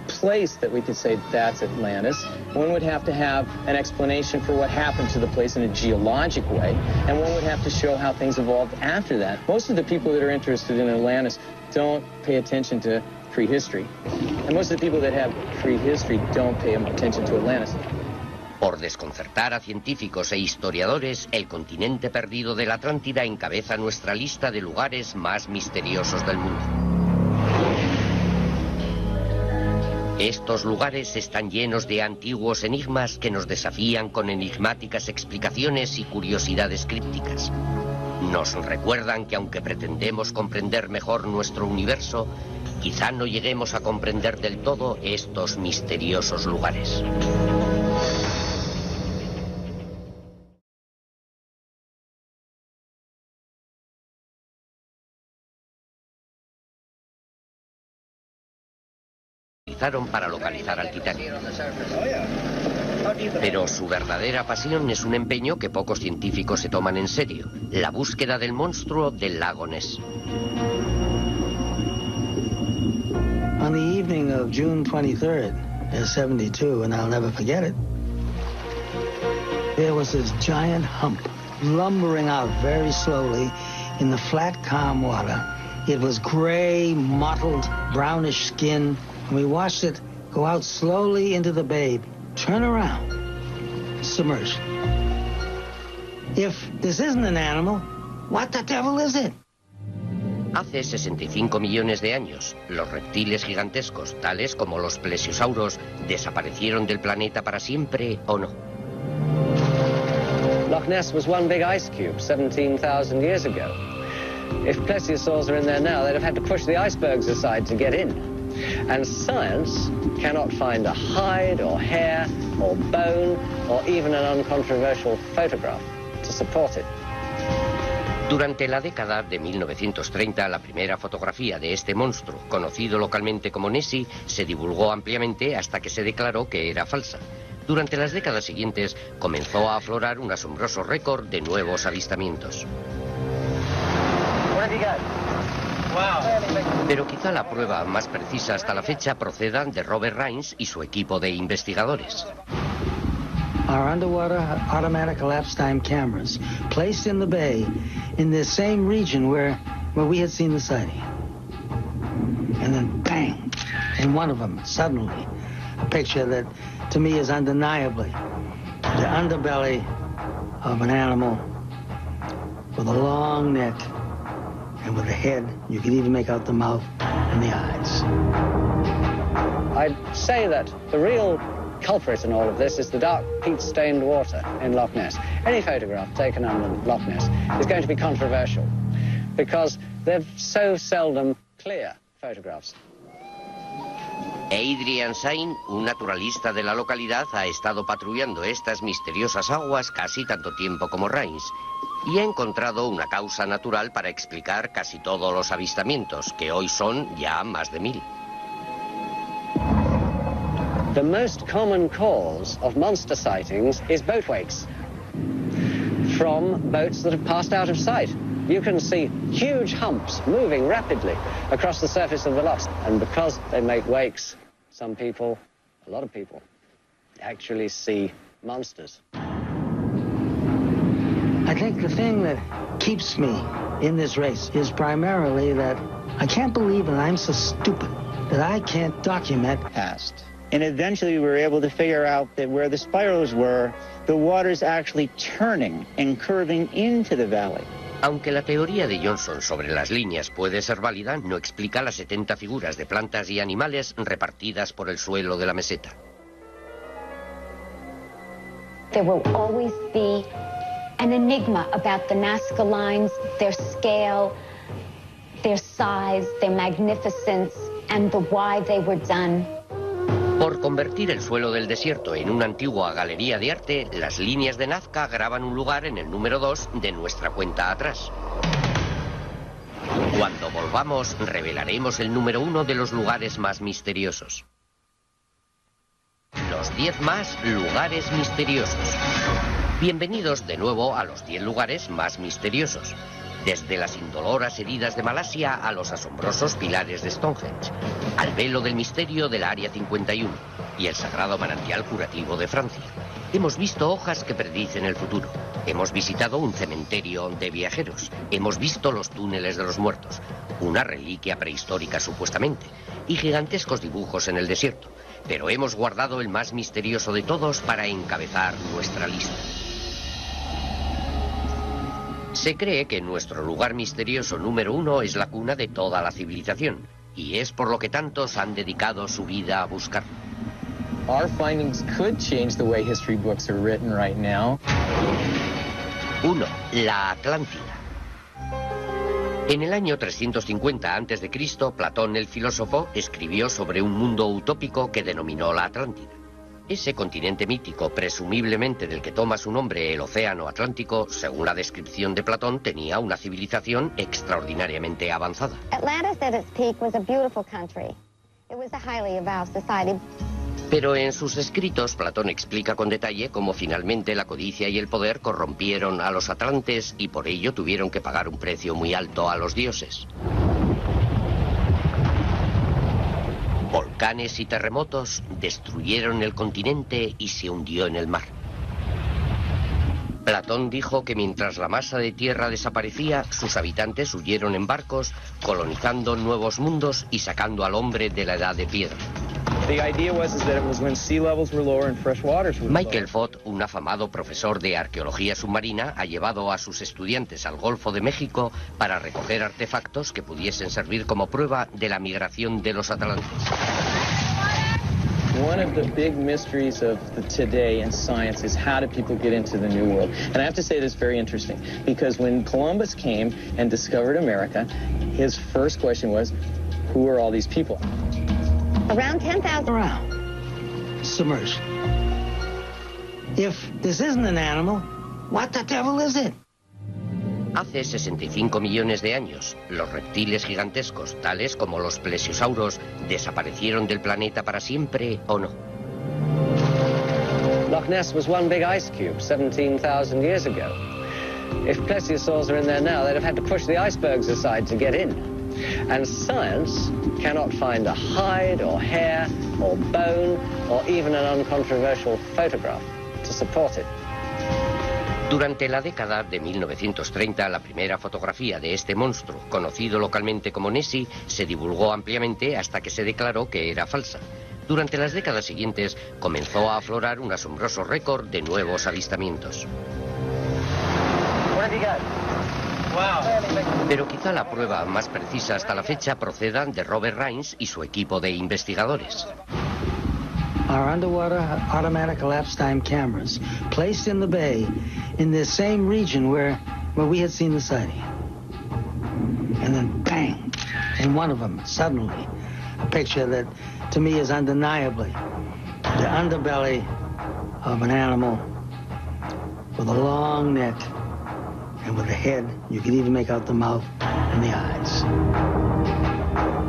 place that we could say that's Atlantis. One would have to have an explanation for what happened to the place in a geologic way, and one would have to show how things evolved after that. Most of the people that are interested in Atlantis don't pay attention to prehistory, and most of the people that have prehistory don't pay attention to Atlantis. Por desconcertar a científicos e historiadores, el continente perdido de la Atlántida encabeza nuestra lista de lugares más misteriosos del mundo. Estos lugares están llenos de antiguos enigmas que nos desafían con enigmáticas explicaciones y curiosidades crípticas. Nos recuerdan que aunque pretendemos comprender mejor nuestro universo, quizá no lleguemos a comprender del todo estos misteriosos lugares. Para localizar al Titanic. Pero su verdadera pasión es un empeño que pocos científicos se toman en serio: la búsqueda del monstruo del lago Ness. On the evening of June 23rd, 72, and I'll never forget it, there was this giant hump lumbering out very slowly in the flat, calm water. It was gray, mottled, brownish skin. We watched it go out slowly into the bay, turn around, submerged. If this isn't an animal, what the devil is it? Hace 65 millones de años, los reptiles gigantescos, tales como los plesiosauros, desaparecieron del planeta para siempre, ¿o no? Loch Ness was one big ice cube 17,000 years ago. If plesiosaurs are in there now, they'd have had to push the icebergs aside to get in. And science cannot find a hide or hair or bone or even an uncontroversial photograph to support it. Durante la década de 1930, la primera fotografía de este monstruo, conocido localmente como Nessie, se divulgó ampliamente hasta que se declaró que era falsa. Durante las décadas siguientes, comenzó a aflorar un asombroso récord de nuevos avistamientos. Pero quizá la prueba más precisa hasta la fecha proceda de Robert Rines y su equipo de investigadores. Our underwater automatic elapsed time cameras placed in the bay in the same region where we had seen the sighting. And then bang, in one of them, suddenly, a picture that to me is undeniably the underbelly of an animal with a long neck. And with the head, you can even make out the mouth and the eyes. I'd say that the real culprit in all of this is the dark peat-stained water in Loch Ness. Any photograph taken under Loch Ness is going to be controversial because they're so seldom clear photographs. Adrian Sain, un naturalista de la localidad, ha estado patrullando estas misteriosas aguas casi tanto tiempo como Rines y ha encontrado una causa natural para explicar casi todos los avistamientos, que hoy son ya más de 1000. The most common cause of monster sightings is boat wakes from boats that have passed out of sight. You can see huge humps moving rapidly across the surface of the lochs, and because they make wakes, some people, a lot of people, actually see monsters. I think the thing that keeps me in this race is primarily that I can't believe that I'm so stupid that I can't document past. And eventually we were able to figure out that where the spirals were, the water's actually turning and curving into the valley. Aunque la teoría de Johnson sobre las líneas puede ser válida, no explica las 70 figuras de plantas y animales repartidas por el suelo de la meseta. There will always be an enigma about the Nazca lines, their scale, their size, their magnificence, and the why they were done. Por convertir el suelo del desierto en una antigua galería de arte, las líneas de Nazca graban un lugar en el número 2 de nuestra cuenta atrás. Cuando volvamos, revelaremos el número 1 de los lugares más misteriosos. Los 10 más lugares misteriosos. Bienvenidos de nuevo a los 10 lugares más misteriosos. Desde las indoloras heridas de Malasia a los asombrosos pilares de Stonehenge, al velo del misterio del Área 51 y el sagrado manantial curativo de Francia. Hemos visto hojas que predicen el futuro. Hemos visitado un cementerio de viajeros. Hemos visto los túneles de los muertos, una reliquia prehistórica supuestamente, y gigantescos dibujos en el desierto. Pero hemos guardado el más misterioso de todos para encabezar nuestra lista. Se cree que nuestro lugar misterioso número 1 es la cuna de toda la civilización, y es por lo que tantos han dedicado su vida a buscarlo. Our findings could change the way history books are written right now. 1. La Atlántida. En el año 350 a.C., Platón el filósofo escribió sobre un mundo utópico que denominó la Atlántida. Ese continente mítico, presumiblemente del que toma su nombre el Océano Atlántico, según la descripción de Platón, tenía una civilización extraordinariamente avanzada. Atlantis at its peak was a beautiful country. It was a highly evolved society. Pero en sus escritos, Platón explica con detalle cómo finalmente la codicia y el poder corrompieron a los atlantes y por ello tuvieron que pagar un precio muy alto a los dioses. Volcanes y terremotos destruyeron el continente y se hundió en el mar. Platón dijo que mientras la masa de tierra desaparecía, sus habitantes huyeron en barcos, colonizando nuevos mundos y sacando al hombre de la edad de piedra. Michael Fott, un afamado profesor de arqueología submarina, ha llevado a sus estudiantes al Golfo de México para recoger artefactos que pudiesen servir como prueba de la migración de los atlantes. One of the big mysteries of today in science is how do people get into the New World? And I have to say this is very interesting, because when Columbus came and discovered America, his first question was, who are all these people? Around 10,000 around. Submerged. If this isn't an animal, what the devil is it? Hace 65 millones de años, los reptiles gigantescos, tales como los plesiosauros, ¿desaparecieron del planeta para siempre o no? Loch Ness was one big ice cube 17,000 years ago. If plesiosaurs are in there now, they'd have had to push the icebergs aside to get in. And science cannot find a hide or hair or bone or even an uncontroversial photograph to support it. Durante la década de 1930, la primera fotografía de este monstruo, conocido localmente como Nessie, se divulgó ampliamente hasta que se declaró que era falsa. Durante las décadas siguientes, comenzó a aflorar un asombroso récord de nuevos avistamientos. Pero quizá la prueba más precisa hasta la fecha proceda de Robert Rines y su equipo de investigadores. Our underwater automatic elapsed time cameras placed in the bay in the same region where we had seen the sighting. And then bang, in one of them, suddenly, a picture that to me is undeniably the underbelly of an animal with a long neck and with a head. You could even make out the mouth and the eyes.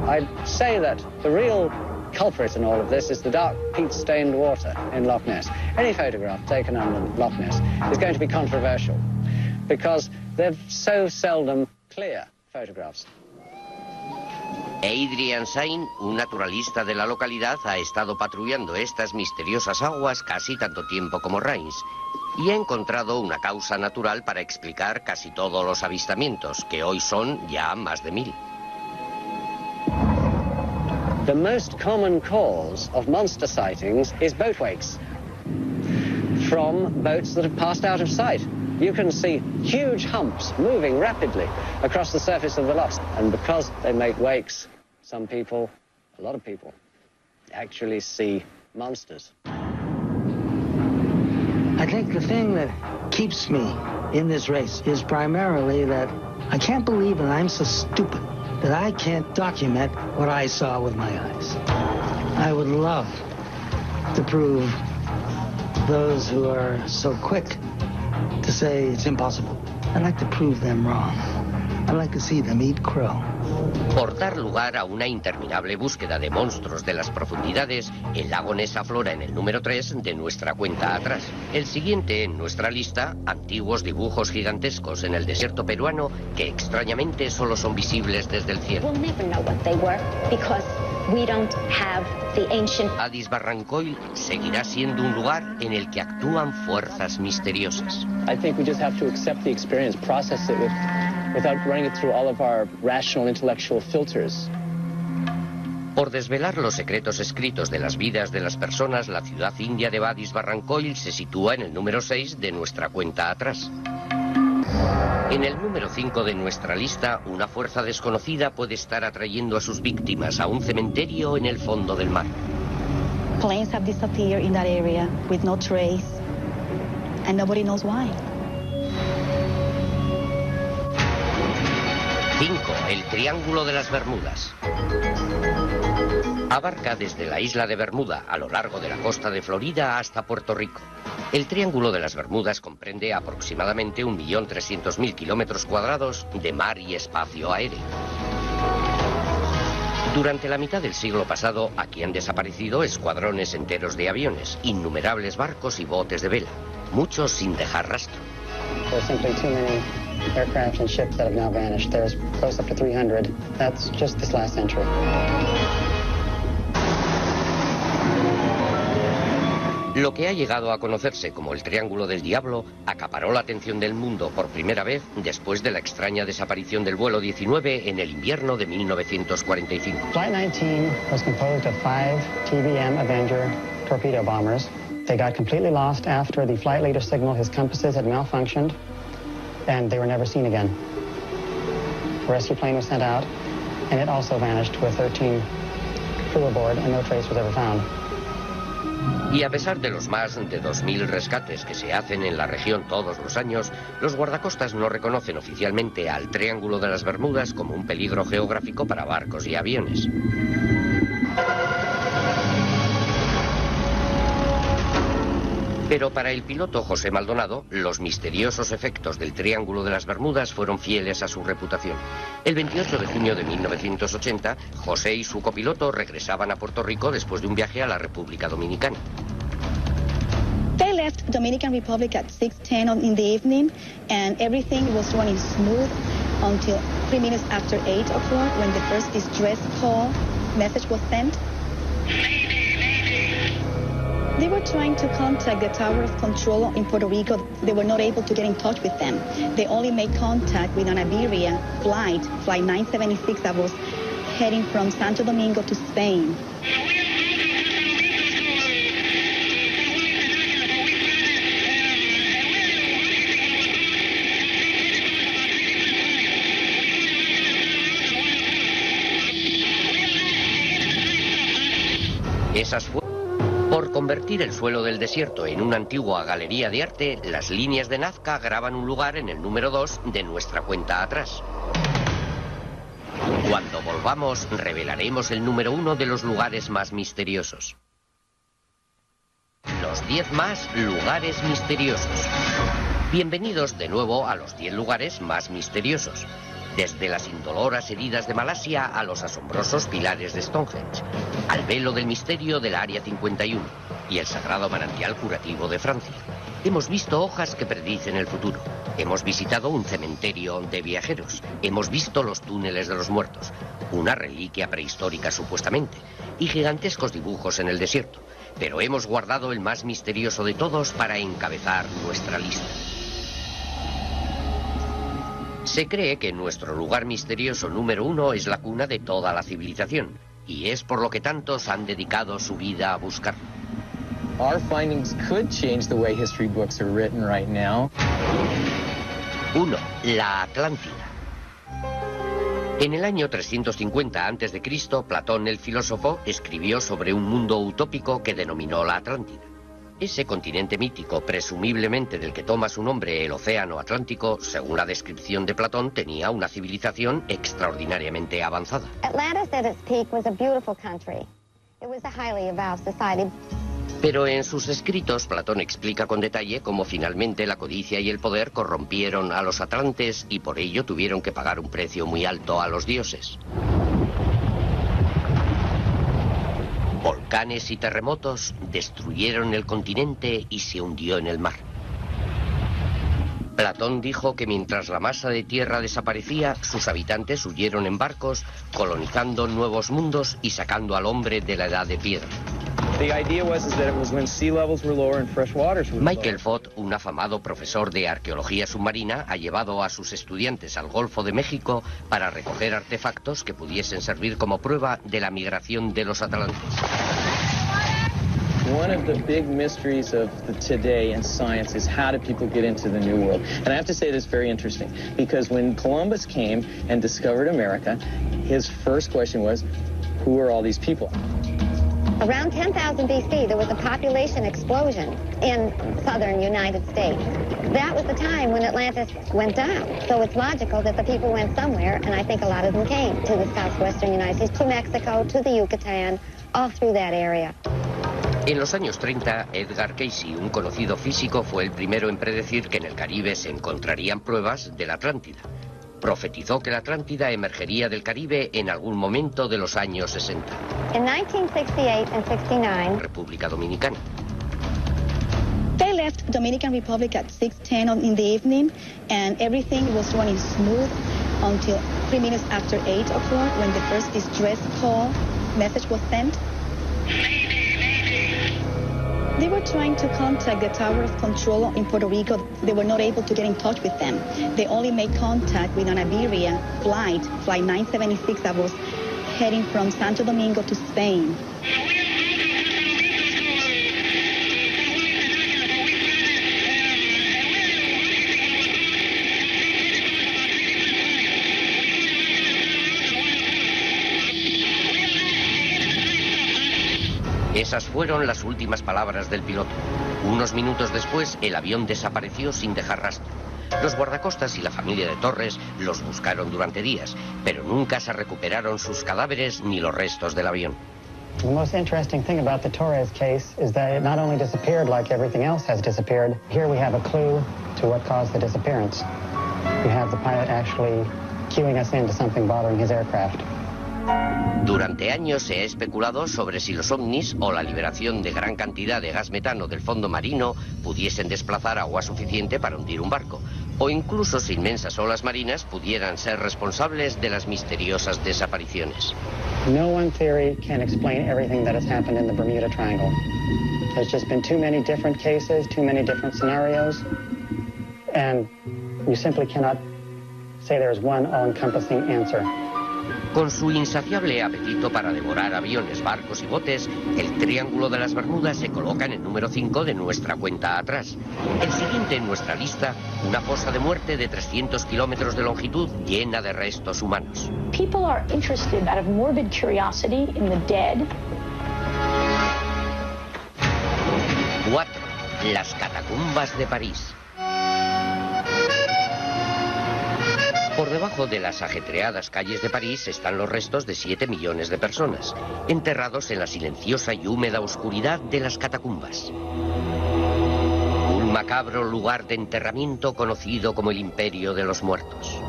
I'd say that the real culprit in all of this is the dark peat-stained water in Loch Ness. Any photograph taken under Loch Ness is going to be controversial because they're so seldom clear photographs. Adrian Sain, un naturalista de la localidad, ha estado patrullando estas misteriosas aguas casi tanto tiempo como Rines y ha encontrado una causa natural para explicar casi todos los avistamientos, que hoy son ya más de 1000. The most common cause of monster sightings is boat wakes from boats that have passed out of sight. you can see huge humps moving rapidly across the surface of the loch. And because they make wakes, some people, a lot of people, actually see monsters. I think the thing that keeps me in this race is primarily that I can't believe that I'm so stupid that I can't document what I saw with my eyes. I would love to prove those who are so quick to say it's impossible. I'd like to prove them wrong. I'd like to see them eat crow. Por dar lugar a una interminable búsqueda de monstruos de las profundidades, el lago Ness aflora en el número 3 de nuestra cuenta atrás. El siguiente en nuestra lista, antiguos dibujos gigantescos en el desierto peruano que extrañamente solo son visibles desde el cielo. We'll never know what they were because we don't have the ancient... Addis Barrancoil seguirá siendo un lugar en el que actúan fuerzas misteriosas. I think we just have to accept the experience, process it without running it through all of our rational intellectual filters. Por desvelar los secretos escritos de las vidas de las personas, la ciudad india de Addis Barrancoil se sitúa en el número 6 de nuestra cuenta atrás. En el número 5 de nuestra lista, una fuerza desconocida puede estar atrayendo a sus víctimas a un cementerio en el fondo del mar. Planes have disappeared in that area with no trace, and nobody knows why. 5. El Triángulo de las Bermudas. Abarca desde la isla de Bermuda a lo largo de la costa de Florida hasta Puerto Rico. El Triángulo de las Bermudas comprende aproximadamente 1.300.000 kilómetros cuadrados de mar y espacio aéreo. Durante la mitad del siglo pasado, aquí han desaparecido escuadrones enteros de aviones, innumerables barcos y botes de vela, muchos sin dejar rastro. Aircraft and ships that have now vanished. There's close up to 300. That's just this last century. Lo que ha llegado a conocerse como el Triángulo del Diablo acaparó la atención del mundo por primera vez después de la extraña desaparición del vuelo 19 en el invierno de 1945. Flight 19 was composed of 5 TBM Avenger torpedo bombers. They got completely lost after the flight leader signaled his compasses had malfunctioned, and they were never seen again. A rescue plane was sent out, and it also vanished with 13 crew aboard, and no trace was ever found. Y a pesar de los más de 2.000 rescates que se hacen en la región todos los años, los guardacostas no reconocen oficialmente al Triángulo de las Bermudas como un peligro geográfico para barcos y aviones. Pero para el piloto José Maldonado, los misteriosos efectos del Triángulo de las Bermudas fueron fieles a su reputación. El 28 de junio de 1980, José y su copiloto regresaban a Puerto Rico después de un viaje a la República Dominicana. They left Dominican Republic at 6:10 in the evening, and everything was running smooth until 3 minutes after 8 o'clock when the first distress call message was sent. They were trying to contact the Tower of Control in Puerto Rico. They were not able to get in touch with them. They only made contact with an Iberia flight 976 that was heading from Santo Domingo to Spain. Por convertir el suelo del desierto en una antigua galería de arte, las líneas de Nazca graban un lugar en el número 2 de nuestra cuenta atrás. Cuando volvamos, revelaremos el número 1 de los lugares más misteriosos. Los 10 más lugares misteriosos. Bienvenidos de nuevo a los 10 lugares más misteriosos. Desde las indoloras heridas de Malasia a los asombrosos pilares de Stonehenge, al velo del misterio del Área 51 y el sagrado manantial curativo de Francia. Hemos visto hojas que predicen el futuro. Hemos visitado un cementerio de viajeros. Hemos visto los túneles de los muertos, una reliquia prehistórica supuestamente, y gigantescos dibujos en el desierto. Pero hemos guardado el más misterioso de todos para encabezar nuestra lista. Se cree que nuestro lugar misterioso número 1 es la cuna de toda la civilización, y es por lo que tantos han dedicado su vida a buscarlo. Our findings could change the way history books are written right now. 1. La Atlántida. En el año 350 a.C., Platón el filósofo escribió sobre un mundo utópico que denominó la Atlántida. Ese continente mítico, presumiblemente del que toma su nombre el Océano Atlántico, según la descripción de Platón, tenía una civilización extraordinariamente avanzada. Atlantis at its peak was a beautiful country. It was a highly evolved society. Pero en sus escritos, Platón explica con detalle cómo finalmente la codicia y el poder corrompieron a los atlantes y por ello tuvieron que pagar un precio muy alto a los dioses. Volcanes y terremotos destruyeron el continente y se hundió en el mar. Platón dijo que mientras la masa de tierra desaparecía, sus habitantes huyeron en barcos, colonizando nuevos mundos y sacando al hombre de la edad de piedra. Michael Fott, un afamado profesor de arqueología submarina, ha llevado a sus estudiantes al Golfo de México para recoger artefactos que pudiesen servir como prueba de la migración de los atlantes. One of the big mysteries of today in science is how do people get into the New World? And I have to say this is very interesting, because when Columbus came and discovered America, his first question was, who are all these people? Around 10,000 BC, there was a population explosion in southern United States. That was the time when Atlantis went down. So it's logical that the people went somewhere, and I think a lot of them came to the southwestern United States, to Mexico, to the Yucatan, all through that area. En los años 30, Edgar Cayce, un conocido físico, fue el primero en predecir que en el Caribe se encontrarían pruebas de la Atlántida. Profetizó que la Atlántida emergería del Caribe en algún momento de los años 60. In 1968 and 69, República Dominicana. They left Dominican Republic at 6:10 in the evening, and everything was running smooth until 3 minutes after 8 o'clock when the first distress call message was sent. They were trying to contact the Tower of Control in Puerto Rico. They were not able to get in touch with them. They only made contact with an Iberia flight 976 that was heading from Santo Domingo to Spain. Esas fueron las últimas palabras del piloto. Unos minutos después, el avión desapareció sin dejar rastro. Los guardacostas y la familia de Torres los buscaron durante días, pero nunca se recuperaron sus cadáveres ni los restos del avión. The most interesting thing about the Torres case is that it not only disappeared like everything else has disappeared, here we have a clue to what caused the disappearance. We have the pilot actually cueing us into something bothering his aircraft. Durante años se ha especulado sobre si los ovnis o la liberación de gran cantidad de gas metano del fondo marino pudiesen desplazar agua suficiente para hundir un barco, o incluso si inmensas olas marinas pudieran ser responsables de las misteriosas desapariciones. No one theory can explain everything that has happened in the Bermuda Triangle. There's just been too many different cases, too many different scenarios, and you simply cannot say there's one all-encompassing answer. Con su insaciable apetito para devorar aviones, barcos y botes, el Triángulo de las Bermudas se coloca en el número 5 de nuestra cuenta atrás. El siguiente en nuestra lista, una fosa de muerte de 300 kilómetros de longitud llena de restos humanos. People are interested out of morbid curiosity in the dead. 4. Las catacumbas de París. Por debajo de las ajetreadas calles de París están los restos de 7 millones de personas, enterrados en la silenciosa y húmeda oscuridad de las catacumbas. Un macabro lugar de enterramiento conocido como el Imperio de los Muertos.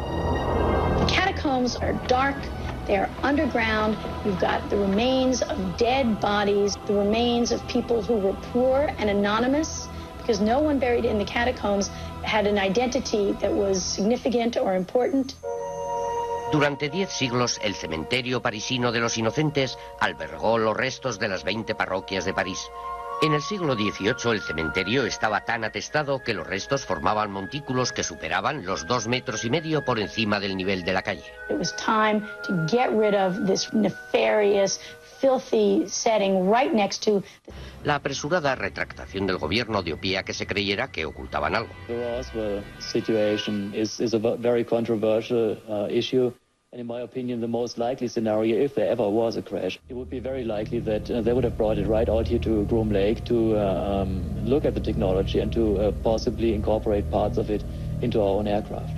The catacombs are dark, they are underground. You've got the remains of dead bodies, the remains of people who were poor and anonymous, because no one buried in the catacombs had an identity that was significant or important. Durante 10 siglos, el cementerio parisino de los Inocentes albergó los restos de las 20 parroquias de París. En el siglo XVIII, el cementerio estaba tan atestado que los restos formaban montículos que superaban los 2,5 metros por encima del nivel de la calle. It was time to get rid of this nefarious, filthy setting right next to. La apresurada retractación del gobierno dio pie a que se creyera que ocultaban algo. The Roswell situation is a very controversial issue. And in my opinion, the most likely scenario, if there ever was a crash, it would be very likely that they would have brought it right out here to Groom Lake to look at the technology and to possibly incorporate parts of it into our own aircraft.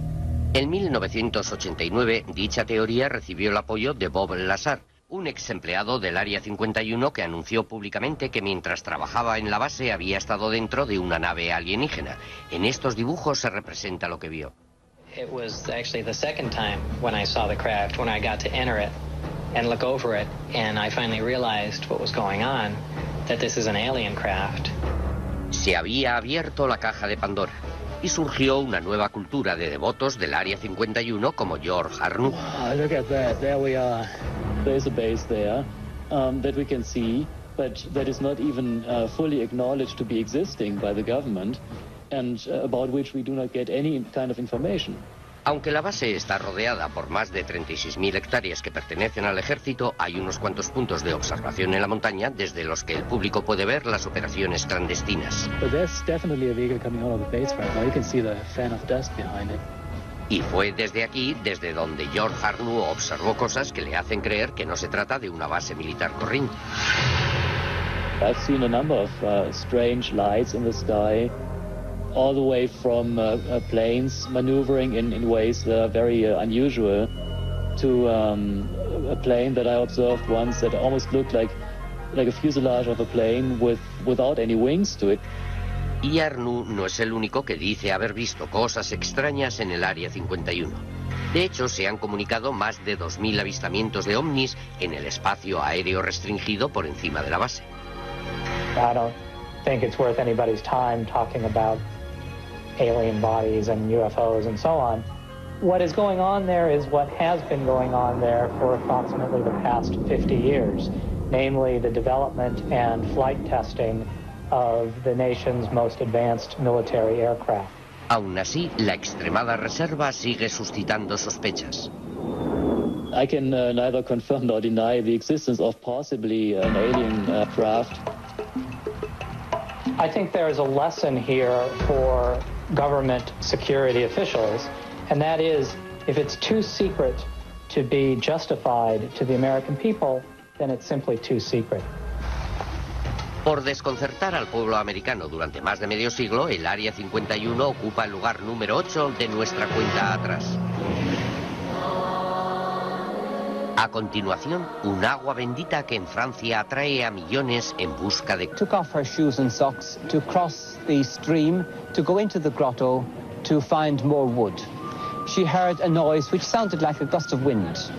En 1989, dicha teoría recibió el apoyo de Bob Lazar, un ex empleado del Área 51 que anunció públicamente que mientras trabajaba en la base había estado dentro de una nave alienígena. En estos dibujos se representa lo que vio. It was actually the second time when I saw the craft, when I got to enter it and look over it, and I finally realized what was going on, that this is an alien craft. Se había abierto la caja de Pandora y surgió una nueva cultura de devotos del Área 51 como George Arnoux. Oh, look at that, there we are. There's a base there that we can see, but that is not even fully acknowledged to be existing by the government. And about which we do not get any kind of information. Aunque la base está rodeada por más de 36.000 hectáreas que pertenecen al ejército, hay unos cuantos puntos de observación en la montaña desde los que el público puede ver las operaciones clandestinas. But there's definitely a vehicle coming out of the base right now. You can see the fan of dust behind it. Y fue desde aquí, desde donde George Arnoux observó cosas que le hacen creer que no se trata de una base militar corriente. I've seen a number of strange lights in the sky, all the way from planes maneuvering in ways that are very unusual, to a plane that I observed once that almost looked like a fuselage of a plane without any wings to it. Y Arnoux no es el único que dice haber visto cosas extrañas en el Área 51. De hecho, se han comunicado más de 2.000 avistamientos de ovnis en el espacio aéreo restringido por encima de la base. I don't think it's worth anybody's time talking about alien bodies and UFOs and so on. What is going on there is what has been going on there for approximately the past 50 years, namely the development and flight testing of the nation's most advanced military aircraft. Aún así, la extremada reserva sigue suscitando sospechas. I can neither confirm nor deny the existence of possibly an alien craft. I think there is a lesson here for government security officials, and that is, if it's too secret to be justified to the American people, then it's simply too secret. Por desconcertar al pueblo americano durante más de medio siglo, el Área 51 ocupa el lugar número 8 de nuestra cuenta atrás. A continuación, un agua bendita que en Francia atrae a millones en busca de... Took off her shoes and socks to cross the stream, to go into the grotto, to find more wood. She heard a noise which sounded like a gust of wind.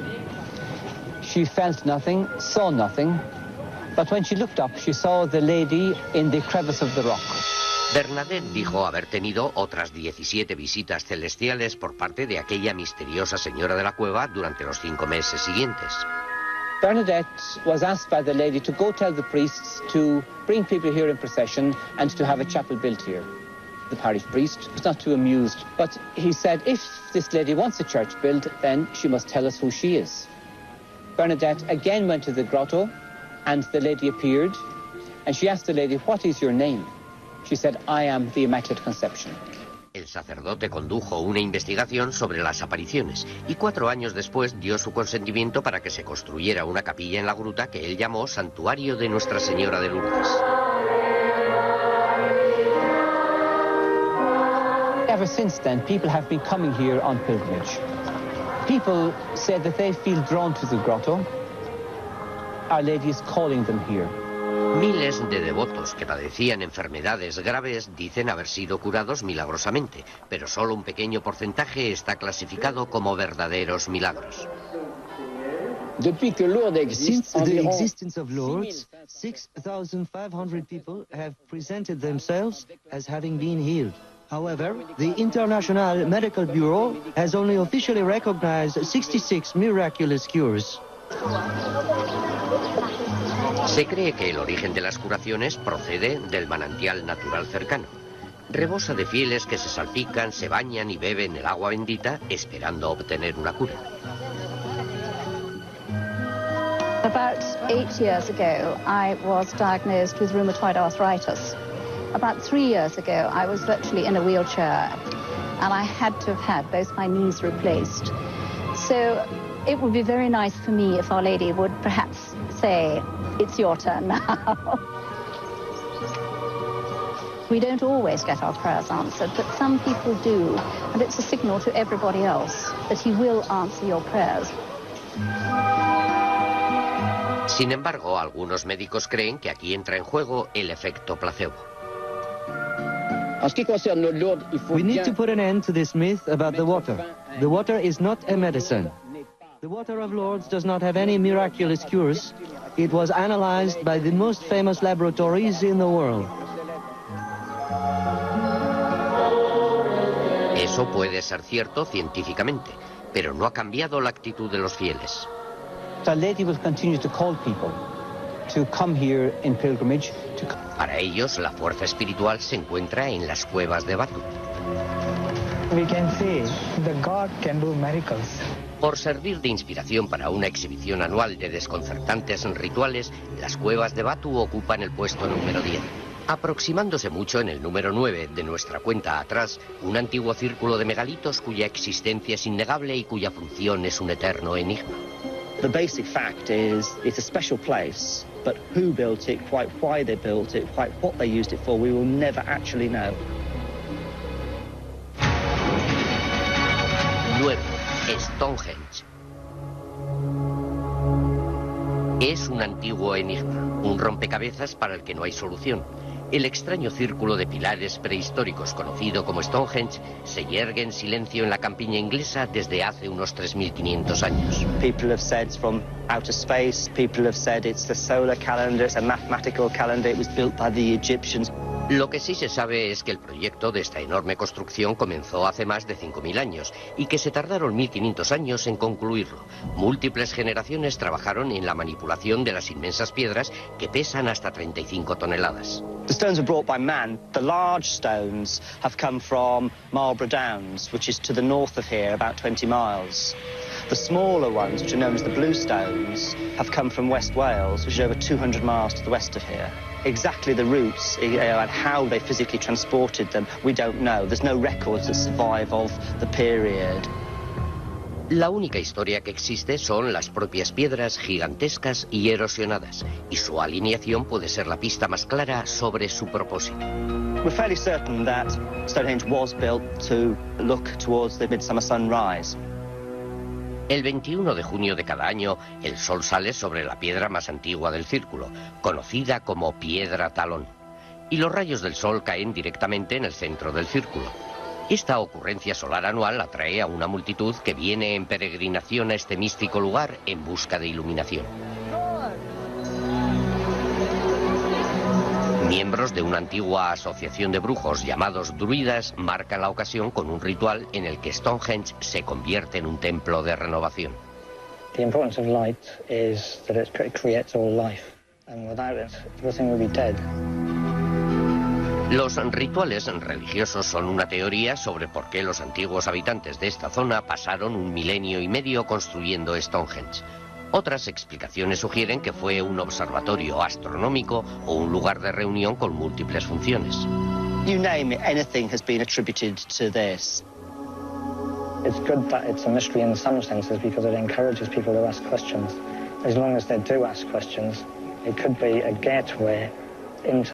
She felt nothing, saw nothing, but when she looked up, she saw the lady in the crevice of the rock. Bernadette dijo haber tenido otras 17 visitas celestiales por parte de aquella misteriosa señora de la cueva durante los 5 meses siguientes. Bernadette was asked by the lady to go tell the priests to bring people here in procession and to have a chapel built here. The parish priest was not too amused, but he said if this lady wants a church built, then she must tell us who she is. Bernadette again went to the grotto, and the lady appeared, and she asked the lady, "What is your name?" She said, "I am the Immaculate Conception." El sacerdote condujo una investigación sobre las apariciones y 4 años después dio su consentimiento para que se construyera una capilla en la gruta que él llamó Santuario de Nuestra Señora de Lourdes. Ever since then, people have been coming here on pilgrimage. People say that they feel drawn to the grotto. Our Lady is calling them here. Miles de devotos que padecían enfermedades graves dicen haber sido curados milagrosamente, pero solo un pequeño porcentaje está clasificado como verdaderos milagros. Since the existence of Lourdes, 6,500 people have presented themselves as having been healed. However, the International Medical Bureau has only officially recognized 66 miraculous cures. Se cree que el origen de las curaciones procede del manantial natural cercano. Rebosa de fieles que se salpican, se bañan y beben el agua bendita esperando obtener una cura. The About 8 years ago, I was diagnosed with rheumatoid arthritis. About 3 years ago, I was virtually in a wheelchair, and I had to have had both my knees replaced. So it would be very nice for me if Our Lady would perhaps say, it's your turn now. We don't always get our prayers answered, but some people do, and it's a signal to everybody else that He will answer your prayers. Sin embargo, algunos médicos creen que aquí entra en juego el efecto placebo. We need to put an end to this myth about the water. The water is not a medicine. The water of Lourdes does not have any miraculous cures. It was analyzed by the most famous laboratories in the world. Eso puede ser cierto científicamente, pero no ha cambiado la actitud de los fieles. Our Lady will continue to call people to come here in pilgrimage. Para ellos, la fuerza espiritual se encuentra en las cuevas de Batu. We can say that God can do miracles. Por servir de inspiración para una exhibición anual de desconcertantes rituales, las cuevas de Batu ocupan el puesto número 10. Aproximándose mucho en el número 9 de nuestra cuenta atrás, un antiguo círculo de megalitos cuya existencia es innegable y cuya función es un eterno enigma. The basic fact is it's a special place, but who built it, quite why they built it, quite what they used it for, we will never actually know. 9. Stonehenge. Es un antiguo enigma, un rompecabezas para el que no hay solución. El extraño círculo de pilares prehistóricos conocido como Stonehenge se yergue en silencio en la campiña inglesa desde hace unos 3.500 años. People have said it's from outer space, people have said it's the solar calendar, it's a mathematical calendar, it was built by the Egyptians. Lo que sí se sabe es que el proyecto de esta enorme construcción comenzó hace más de 5.000 años y que se tardaron 1.500 años en concluirlo. Múltiples generaciones trabajaron en la manipulación de las inmensas piedras que pesan hasta 35 toneladas. The stones were brought by man. The large stones have come from Marlborough Downs, which is to the north of here, about 20 miles. The smaller ones, which are known as the blue stones, have come from West Wales, which is over 200 miles to the west of here. Exactly the routes and how they physically transported them, we don't know. There's no records that survive of the period. La única historia que existe son las propias piedras gigantescas y erosionadas, y su alineación puede ser la pista más clara sobre su propósito. We're fairly certain that Stonehenge was built to look towards the midsummer sunrise. El 21 de junio de cada año, el sol sale sobre la piedra más antigua del círculo, conocida como Piedra Talón, y los rayos del sol caen directamente en el centro del círculo. Esta ocurrencia solar anual atrae a una multitud que viene en peregrinación a este místico lugar en busca de iluminación. Miembros de una antigua asociación de brujos llamados druidas marcan la ocasión con un ritual en el que Stonehenge se convierte en un templo de renovación. The importance of light is that it creates all life, and without it, everything would be dead. Los rituales religiosos son una teoría sobre por qué los antiguos habitantes de esta zona pasaron 1,5 milenios construyendo Stonehenge. Otras explicaciones sugieren que fue un observatorio astronómico o un lugar de reunión con múltiples funciones. You name it, anything has been attributed to this. It's good that it's a mystery in some senses because it encourages people to ask questions. As long as they do ask questions, it could be a gateway into